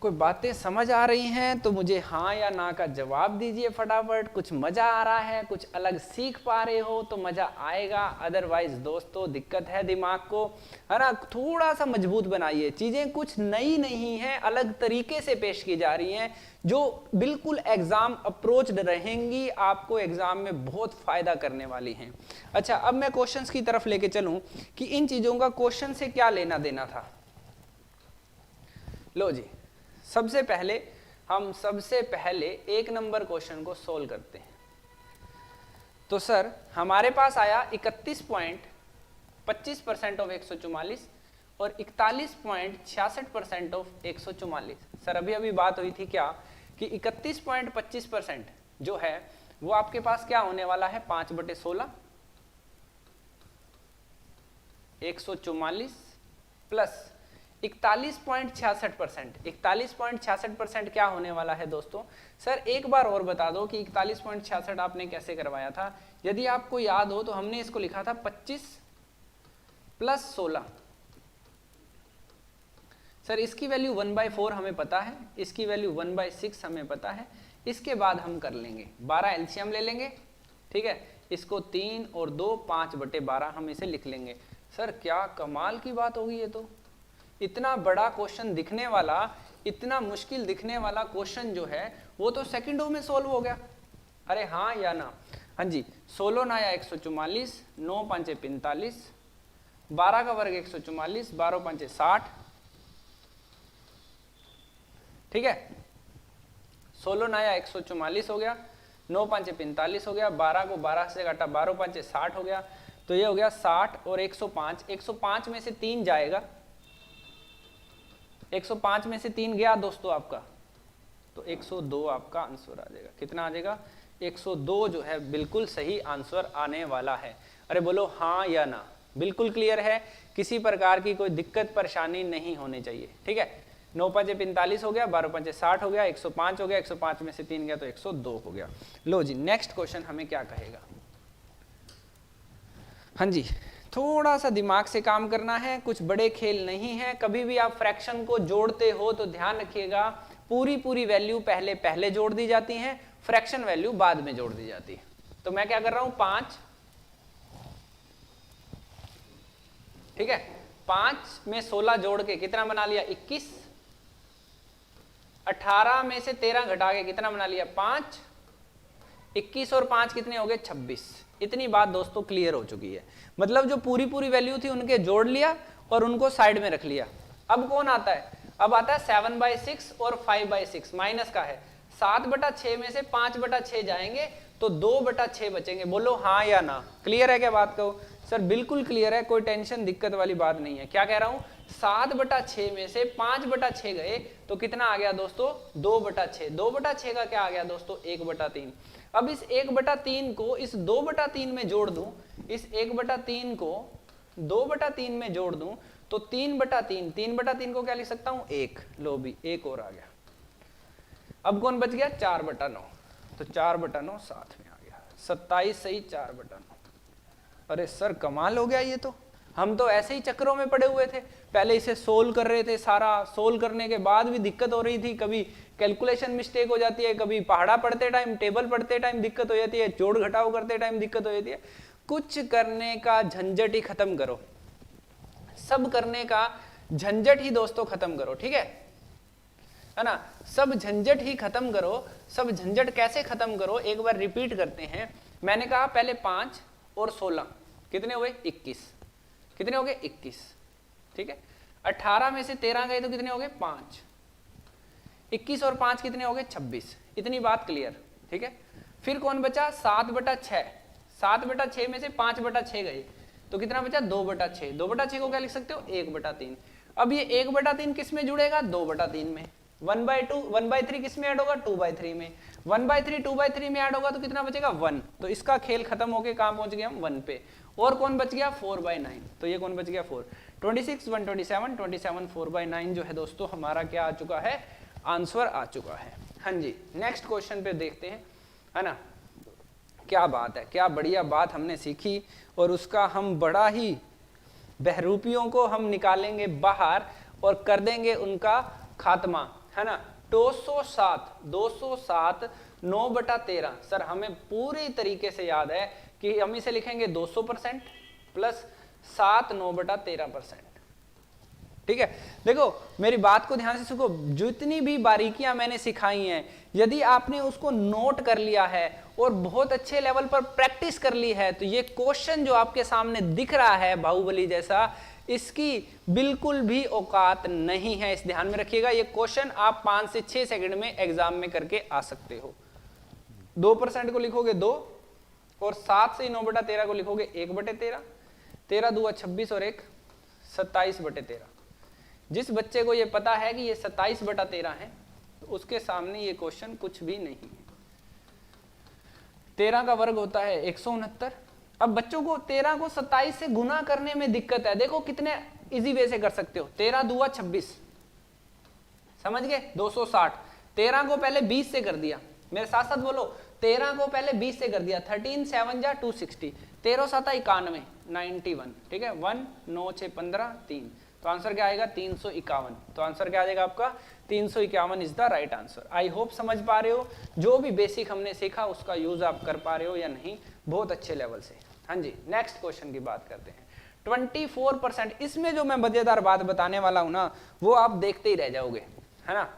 कोई बातें समझ आ रही हैं तो मुझे हाँ या ना का जवाब दीजिए फटाफट। कुछ मजा आ रहा है, कुछ अलग सीख पा रहे हो तो मजा आएगा, अदरवाइज दोस्तों दिक्कत है दिमाग को, है ना। थोड़ा सा मजबूत बनाइए, चीजें कुछ नई नहीं है, अलग तरीके से पेश की जा रही हैं जो बिल्कुल एग्जाम अप्रोच्ड रहेंगी, आपको एग्जाम में बहुत फायदा करने वाली हैं। अच्छा, अब मैं क्वेश्चंस की तरफ लेके चलूं कि इन चीजों का क्वेश्चन से क्या लेना देना था। लो जी, सबसे पहले हम एक नंबर क्वेश्चन को सोल्व करते हैं। तो सर हमारे पास आया 31.25% ऑफ 144 और 41.66% ऑफ 144। सर अभी बात हुई थी क्या कि 31.25% जो है वो आपके पास क्या होने वाला है, 5/16 144 प्लस 41.66%। 41.66% क्या होने वाला है दोस्तों? सर एक बार और बता दो कि 41.66 आपने कैसे करवाया था। यदि आपको याद हो तो हमने इसको लिखा था 25 + 16। सर इसकी वैल्यू 1/4 हमें पता है, इसकी वैल्यू 1/6 हमें पता है। इसके बाद हम कर लेंगे 12 एलसीएम ले लेंगे, ठीक है। इसको 3 और 2 5/12 हम इसे लिख लेंगे। सर क्या कमाल की बात होगी ये तो। इतना बड़ा क्वेश्चन दिखने वाला, इतना मुश्किल दिखने वाला क्वेश्चन जो है वो तो सेकंडों में सोल्व हो गया। अरे हाँ या ना? हाँ जी। 16 9 144, 9 5 45, 12 का वर्ग 144, 12 5 60, ठीक है। 16 9 144 हो गया, 9 5 45 हो गया, 12 को 12 से काटा, 12 5 60 हो गया। तो ये हो गया 60 और 105, 105 में से 3 जाएगा, 105 में से 3 गया दोस्तों आपका, तो 102 आपका आंसर आ जाएगा। कितना आ जाएगा? 102 जो है बिल्कुल सही आंसर आने वाला है। अरे बोलो हाँ या ना। बिल्कुल क्लियर है, किसी प्रकार की कोई दिक्कत परेशानी नहीं होनी चाहिए, ठीक है। 9 5 45 हो गया, 12 5 60 हो गया, 105 हो गया, 105 में से 3 गया तो 102 हो गया। लो जी, नेक्स्ट क्वेश्चन हमें क्या कहेगा? हाँ जी, थोड़ा सा दिमाग से काम करना है, कुछ बड़े खेल नहीं है। कभी भी आप फ्रैक्शन को जोड़ते हो तो ध्यान रखिएगा, पूरी वैल्यू पहले जोड़ दी जाती है, फ्रैक्शन वैल्यू बाद में जोड़ दी जाती है। तो मैं क्या कर रहा हूं, 5, ठीक है। 5 में 16 जोड़ के कितना बना लिया? 21। 18 में से 13 घटा के कितना बना लिया? 5। 21 और 5 कितने हो गए? 26। इतनी बात दोस्तों क्लियर हो चुकी है। मतलब जो पूरी वैल्यू थी उनके जोड़ लिया और उनको साइड में रख लिया। अब कौन आता है? अब आता है 7/6 और 5/6, माइनस का है। 7/6 में से 5/6 जाएंगे तो 2/6 बचेंगे। बोलो हाँ या ना। क्लियर है क्या बात? कहो सर बिल्कुल क्लियर है, कोई टेंशन दिक्कत वाली बात नहीं है। क्या कह रहा हूं? 7/6 में से 5/6 गए तो कितना आ गया दोस्तों? 2/6। 2/6 का क्या आ गया दोस्तों? 1/3। अब इस 1/3 को इस 2/3 में जोड़ दूं, इस 1/3 को 2/3 में जोड़ दूं तो 3/3, 3/3 को क्या लिख सकता हूं? 1। लो भी 1 और आ गया। अब कौन बच गया? 4/9। तो 4/9 साथ में आ गया, 27 सही 4/9। अरे सर कमाल हो गया ये तो। हम तो ऐसे ही चक्रों में पड़े हुए थे, पहले इसे सोल्व कर रहे थे, सारा सोल्व करने के बाद भी दिक्कत हो रही थी। कभी कैलकुलेशन मिस्टेक हो जाती है, कभी पहाड़ा पढ़ते टाइम, टेबल पढ़ते टाइम दिक्कत हो जाती है, जोड़ घटाव करते टाइम दिक्कत हो जाती है। कुछ करने का झंझट ही खत्म करो, सब करने का झंझट ही दोस्तों खत्म करो, ठीक है ना। सब झंझट ही खत्म करो। सब झंझट कैसे खत्म करो, एक बार रिपीट करते हैं। मैंने कहा पहले 5 और 16 कितने हो गए? 21। कितने हो गए? 21, ठीक है। 18 में से 13 गए तो कितने हो गए? 5। 21 और 5 कितने हो गए? 26। इतनी बात क्लियर, ठीक है। फिर कौन बचा? 7/6। 7/6 में से 5/6 गए तो कितना बचा? 2/6। 2/6 को क्या लिख सकते हो? 1/3। अब ये 1/3 किस में जुड़ेगा? 2/3 में। 1/2 1/3 किस में ऐड होगा? 2/3 में। 1/3 2/3 में ऐड होगा तो कितना बचेगा? 1। तो इसका खेल खत्म होके कहां पहुंच गए हम? 1 पे। और कौन बच गया? 4/9। तो ये कौन बच गया? 4। 26 127 27 4/9 जो है दोस्तों हमारा क्या आ चुका है? आंसर आ चुका है। हाँ जी, नेक्स्ट क्वेश्चन पे देखते हैं, है ना। क्या बात है, क्या बढ़िया बात हमने सीखी और उसका हम बड़ा ही बहरूपियों को हम निकालेंगे बाहर और कर देंगे उनका खात्मा, है ना। 207 9/13। सर हमें पूरी तरीके से याद है कि हम इसे लिखेंगे 200% प्लस 7 9/13%, ठीक है। देखो मेरी बात को ध्यान से सुनो, जितनी भी बारीकियां मैंने सिखाई हैं यदि आपने उसको नोट कर लिया है और बहुत अच्छे लेवल पर प्रैक्टिस कर ली है तो ये क्वेश्चन जो आपके सामने दिख रहा है बाहुबली जैसा, इसकी बिल्कुल भी औकात नहीं है। इस ध्यान में रखिएगा, ये क्वेश्चन आप 5 से 6 सेकंड में एग्जाम में करके आ सकते हो। 2% को लिखोगे 2 और 7 से 9/13 को लिखोगे 1/13। 13 दूआ 26 और 1 27/13। जिस बच्चे को ये पता है कि ये 27/13 है तो उसके सामने ये क्वेश्चन कुछ भी नहीं है। 13 का वर्ग होता है 169। अब बच्चों को 13 को 27 से गुना करने में दिक्कत है। देखो कितने इजी वे से कर सकते हो। 13 दूआ 26, समझ गए, 260। 13 को पहले 20 से कर दिया, मेरे साथ साथ बोलो, 13 को पहले 20 से कर दिया, 13 7 जा 260, 13 7 91, 91, ठीक है, 1 9 6 15 3, तो आंसर क्या आएगा 351। तो आंसर क्या आ जाएगा आपका 351 is the right answer. I hope समझ पा रहे हो, जो भी बेसिक हमने सीखा उसका यूज आप कर पा रहे हो या नहीं, बहुत अच्छे लेवल से। हाँ जी, नेक्स्ट क्वेश्चन की बात करते हैं। 24%, इसमें जो मैं मजेदार बात बताने वाला हूं ना, वो आप देखते ही रह जाओगे, है ना।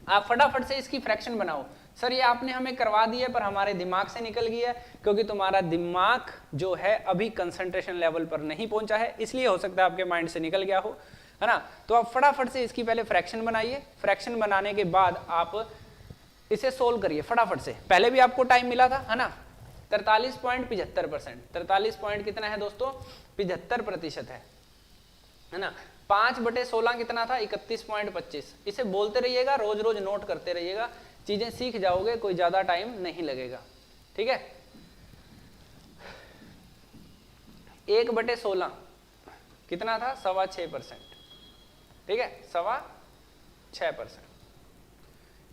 आप फटाफट से इसकी फ्रैक्शन बनाओ। सर ये आपने हमें करवा दी है पर हमारे दिमाग से निकल गया है, क्योंकि तुम्हारा दिमाग जो है अभी कंसंट्रेशन लेवल पर नहीं पहुंचा है, इसलिए हो सकता है आपके माइंड से निकल गया हो, है ना। तो आप फटाफट से इसकी पहले फ्रैक्शन बनाइए। फ्रैक्शन बनाने के बाद आप इसे सोल्व करिए फटाफट से। पहले भी आपको टाइम मिला था, है ना। 43.75%, 43 पॉइंट कितना है दोस्तों, 75% है ना। 5/16 कितना था, 31.25। इसे बोलते रहिएगा, रोज रोज नोट करते रहिएगा, चीजें सीख जाओगे, कोई ज्यादा टाइम नहीं लगेगा, ठीक है। 1/16 कितना था, 6.25%, ठीक है, 6.25%।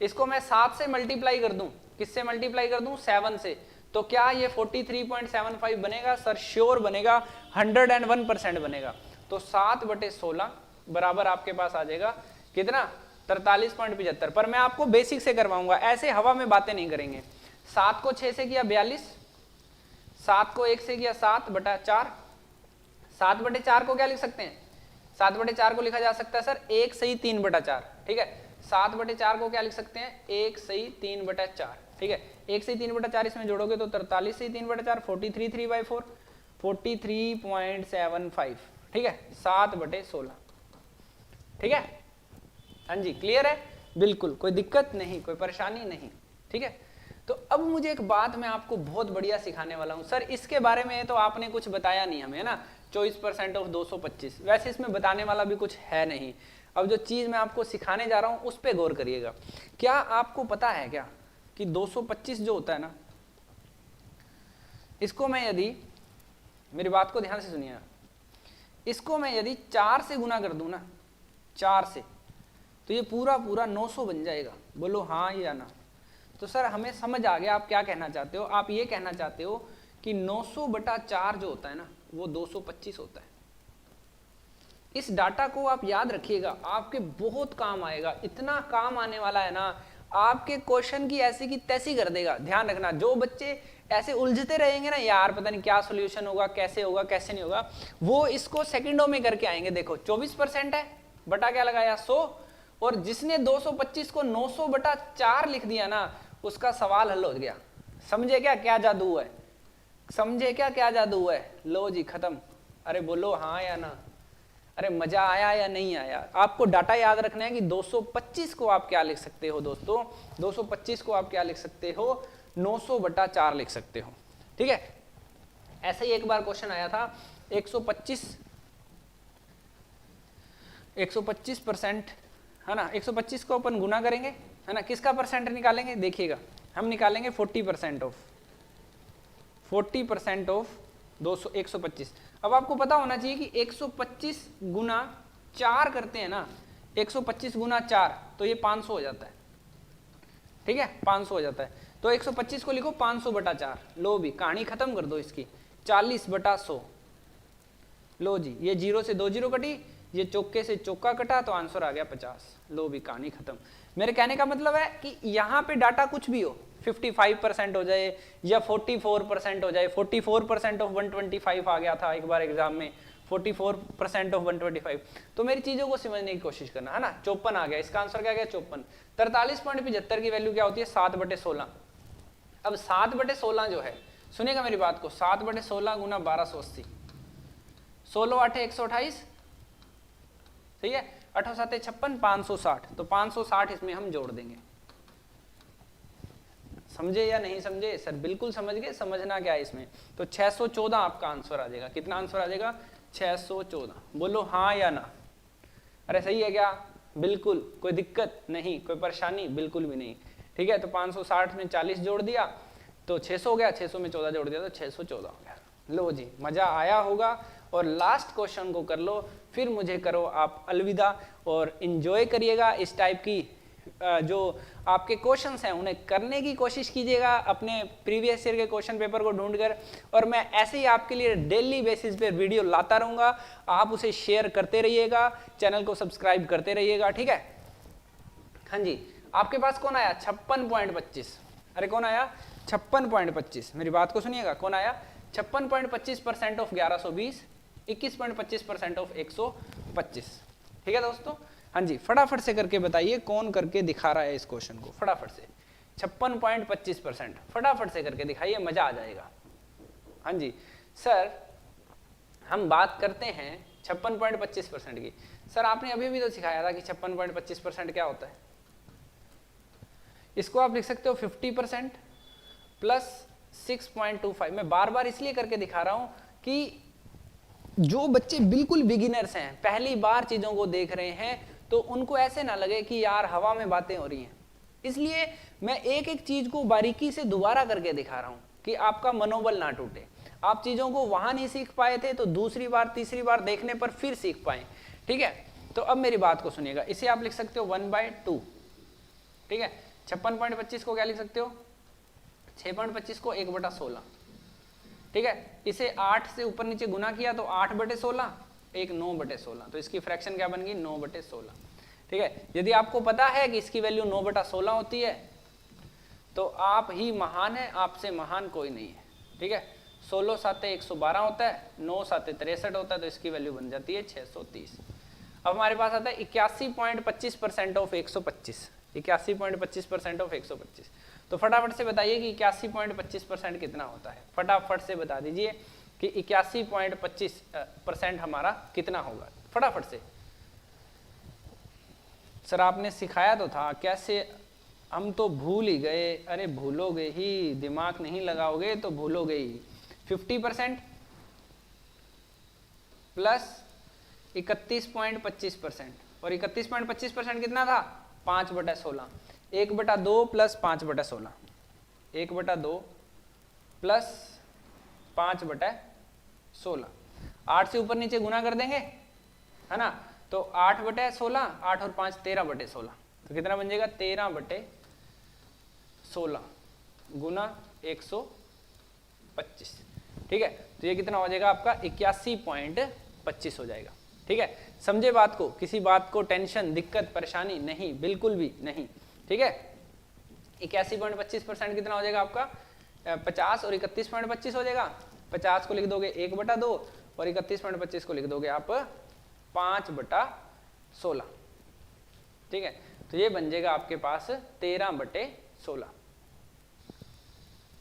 इसको मैं 7 से मल्टीप्लाई कर दूं, किससे मल्टीप्लाई कर दूं, 7 से, तो क्या ये 43.75 बनेगा, सर श्योर बनेगा, 101% बनेगा। तो 7/16 बराबर आपके पास आ जाएगा कितना, 43.75। पर मैं आपको बेसिक से करवाऊंगा, ऐसे हवा में बातें नहीं करेंगे। 7 को 6 से किया 42, 7 को 1 से किया 7/4, 7/4 को क्या लिख सकते हैं, 7/4 को लिखा जा सकता है सर 1 सही 3/4, ठीक है। 7/4 को क्या लिख सकते हैं, 1 सही 3/4, ठीक है। 1 सही 3/4 इसमें जोड़ोगे तो 43 सही 3/4, 43 3/4, 43.75, ठीक है, 7/16, ठीक है। हाँ जी, क्लियर है, बिल्कुल कोई दिक्कत नहीं, कोई परेशानी नहीं, ठीक है। तो अब मुझे एक बात मैं आपको बहुत बढ़िया सिखाने वाला हूं। सर इसके बारे में तो आपने कुछ बताया नहीं हमें, है ना, 24% ऑफ 225, वैसे इसमें बताने वाला भी कुछ है नहीं। अब जो चीज मैं आपको सिखाने जा रहा हूं उस पर गौर करिएगा। क्या आपको पता है क्या कि 225 जो होता है ना, इसको मैं यदि, मेरी बात को ध्यान से सुनिएगा, इसको मैं यदि 4 से गुना कर दूं ना, 4 से, तो ये पूरा पूरा 900 बन जाएगा। बोलो हाँ या ना। तो सर हमें समझ आ गया आप क्या कहना चाहते हो। आप ये कहना चाहते हो कि 900/4 जो होता है ना, वो 225 होता है। इस डाटा को आप याद रखिएगा, आपके बहुत काम आएगा, इतना काम आने वाला है ना, आपके क्वेश्चन की ऐसी की तैसी कर देगा। ध्यान रखना, जो बच्चे ऐसे उलझते रहेंगे ना, यार पता नहीं क्या सॉल्यूशन होगा, कैसे नहीं होगा, वो इसको सेकंडों में करके आएंगे। देखो 24% है, बटा क्या लगाया 100, और जिसने 225 को 900/4 लिख दिया ना, उसका सवाल हल हो गया। समझे क्या क्या जादू है, समझे क्या क्या जादू है, लो जी खत्म। अरे बोलो हाँ या ना, अरे मजा आया या नहीं आया। आपको डाटा याद रखना है कि 225 को आप क्या लिख सकते हो दोस्तों, 225 को आप क्या लिख सकते हो, 900/4 लिख सकते हो, ठीक है। ऐसे ही एक बार क्वेश्चन आया था, 125% है ना, 125 को अपन गुना करेंगे, है ना, किसका परसेंट निकालेंगे, देखिएगा हम निकालेंगे 40% ऑफ 125। अब आपको पता होना चाहिए कि 125 गुना 4 करते हैं ना, 125 गुना 4 तो ये 500 हो जाता है, ठीक है, 500 हो जाता है। तो 125 को लिखो 500/4, लो भी कहानी खत्म कर दो इसकी, 40/100, लो जी, ये 0 से 2 0 कटी, ये चौके से चौका कटा, तो आंसर आ गया 50, लो भी कहानी खत्म। मेरे कहने का मतलब है कि यहाँ पे डाटा कुछ भी हो, 55% हो जाए या 44% हो जाए, 44% ऑफ 125 आ गया था एक बार एग्जाम में, 44% ऑफ 125, तो मेरी चीजों को समझने की कोशिश करना, है ना। 54 आ गया, इसका आंसर क्या गया 54। 43.75 की वैल्यू क्या होती है, 7/16। अब 7/16 जो है, सुनेगा मेरी बात को, 7/16 गुना 1280, 16 8 128, सही है, 8 7 56, 560, तो 560 इसमें हम जोड़ देंगे। समझे या नहीं समझे, सर बिल्कुल समझ गए, समझना क्या है इसमें, तो 614 आपका आंसर आ जाएगा। कितना आंसर आ जाएगा, 614। बोलो हाँ या ना, अरे सही है क्या, बिल्कुल कोई दिक्कत नहीं, कोई परेशानी बिल्कुल भी नहीं। ठीक है, तो 560 में 40 जोड़ दिया तो 600 हो गया, 600 में 14 जोड़ दिया तो 614 हो गया। लो जी, मजा आया होगा। और लास्ट क्वेश्चन को कर लो, फिर मुझे करो आप अलविदा, और इंजॉय करिएगा इस टाइप की जो आपके क्वेश्चंस हैं उन्हें करने की कोशिश कीजिएगा अपने प्रीवियस ईयर के क्वेश्चन पेपर को ढूंढकर। और मैं ऐसे ही आपके लिए डेली बेसिस पे वीडियो लाता रहूंगा, आप उसे शेयर करते रहिएगा, चैनल को सब्सक्राइब करते रहिएगा। ठीक है, हाँ जी, आपके पास कौन आया 56.25? अरे कौन आया 56.25? मेरी बात को सुनिएगा, कौन आया 56.25% ऑफ 1120, 21.25% ऑफ 125। ठीक है दोस्तों, हाँ जी, फटाफट से करके बताइए कौन करके दिखा रहा है इस क्वेश्चन को, फटाफट से 56.25%, फटाफट से करके दिखाइए, मजा आ जाएगा। हाँ जी सर, हम बात करते हैं 56.25% की। सर आपने अभी भी तो सिखाया था कि 56.25% क्या होता है। इसको आप लिख सकते हो 50% प्लस 6.25। मैं बार बार इसलिए करके दिखा रहा हूं कि जो बच्चे बिल्कुल बिगिनर्स हैं, पहली बार चीजों को देख रहे हैं, तो उनको ऐसे ना लगे कि यार हवा में बातें हो रही हैं। इसलिए मैं एक एक चीज को बारीकी से दोबारा करके दिखा रहा हूं कि आपका मनोबल ना टूटे। आप चीजों को वहां नहीं सीख पाए थे तो दूसरी बार तीसरी बार देखने पर फिर सीख पाए। ठीक है, तो अब मेरी बात को सुनिएगा, इसे आप लिख सकते हो 1/2। ठीक है, 56.25 को क्या लिख सकते हो, 6.25 को 1/16। ठीक है, इसे 8 से ऊपर नीचे गुना किया तो 8/16, एक 9/16, तो इसकी फ्रैक्शन क्या बन गई 9/16। ठीक है, यदि आपको पता है कि इसकी वैल्यू 9/16 होती है तो आप ही महान है, आपसे महान कोई नहीं है। ठीक है, 16 साते 112 होता है, 9 साते 63 होता है, तो इसकी वैल्यू बन जाती है 630। अब हमारे पास आता है 81.25% ऑफ 125, 81.25% ऑफ 125। तो फटाफट से बताइए कि 81.25% कितना होता है, फटाफट से बता दीजिए कि 81.25% हमारा कितना होगा, फटाफट से। सर आपने सिखाया तो था, कैसे, हम तो भूल ही गए। अरे भूलोगे ही, दिमाग नहीं लगाओगे तो भूलोगे ही। 50% प्लस 31.25%, और 31.25% कितना था 5/16, 1/2 प्लस 5/16, 1/2 प्लस 5/16, 8 से ऊपर नीचे गुना कर देंगे, है ना, तो 8/16, 8 और 5 13/16, तो कितना बन जाएगा 13/16 गुना 125। ठीक है, तो ये कितना हो जाएगा आपका 81.25 हो जाएगा। ठीक है, समझे बात को, किसी बात को टेंशन दिक्कत परेशानी नहीं, बिल्कुल भी नहीं। ठीक है, 81.25% कितना हो जाएगा आपका 50, और 31.25 हो जाएगा। 50 को लिख दोगे 1/2, और 31.25 को लिख दोगे आप 5/16। ठीक है, तो ये बन जाएगा आपके पास 13/16।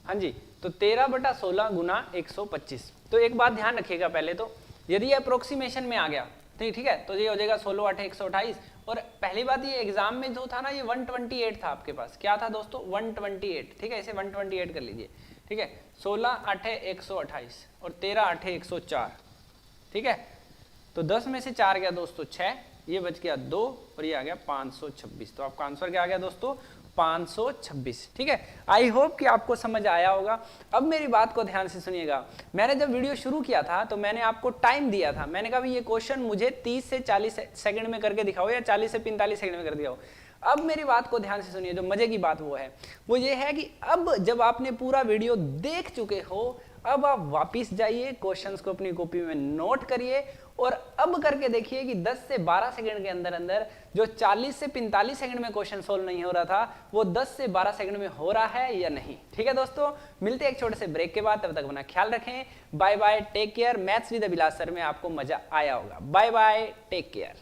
हाँ जी, तो 13/16 गुना 125। तो एक बात ध्यान रखिएगा, पहले तो यदि अप्रोक्सीमेशन में आ गया ठीक है, तो ये हो जाएगा 16 8 128। और पहली बात, ये एग्जाम में जो था ना, ये 128 था आपके पास, क्या था दोस्तों 128। ठीक है, इसे 128 कर लीजिए। ठीक है, 16 8 128 और 13 8 104। ठीक है, तो 10 में से 4 गया दोस्तों 6, ये बच गया 2, और ये आ गया 526। तो आपका आंसर क्या आ गया दोस्तों 526। ठीक है, आई होप कि आपको समझ आया होगा। अब मेरी बात को ध्यान से सुनिएगा, मैंने जब वीडियो शुरू किया था तो मैंने आपको टाइम दिया था, मैंने कहा भाई ये क्वेश्चन मुझे 30 से 40 सेकंड में करके दिखाओ या 40 से 45 सेकंड में कर दिखाओ। अब मेरी बात को ध्यान से सुनिए, जो मजे की बात वो ये है कि अब जब आपने पूरा वीडियो देख चुके हो, अब आप वापिस जाइए, क्वेश्चंस को अपनी कॉपी में नोट करिए, और अब करके देखिए कि 10 से 12 सेकंड के अंदर अंदर जो 40 से 45 सेकंड में क्वेश्चन सोल्व नहीं हो रहा था, वो 10 से 12 सेकंड में हो रहा है या नहीं। ठीक है दोस्तों, मिलते हैं एक छोटे से ब्रेक के बाद, तब तक अपना ख्याल रखें। Bye bye, take care. Maths with Abhilash sir में आपको मजा आया होगा। Bye bye, take care.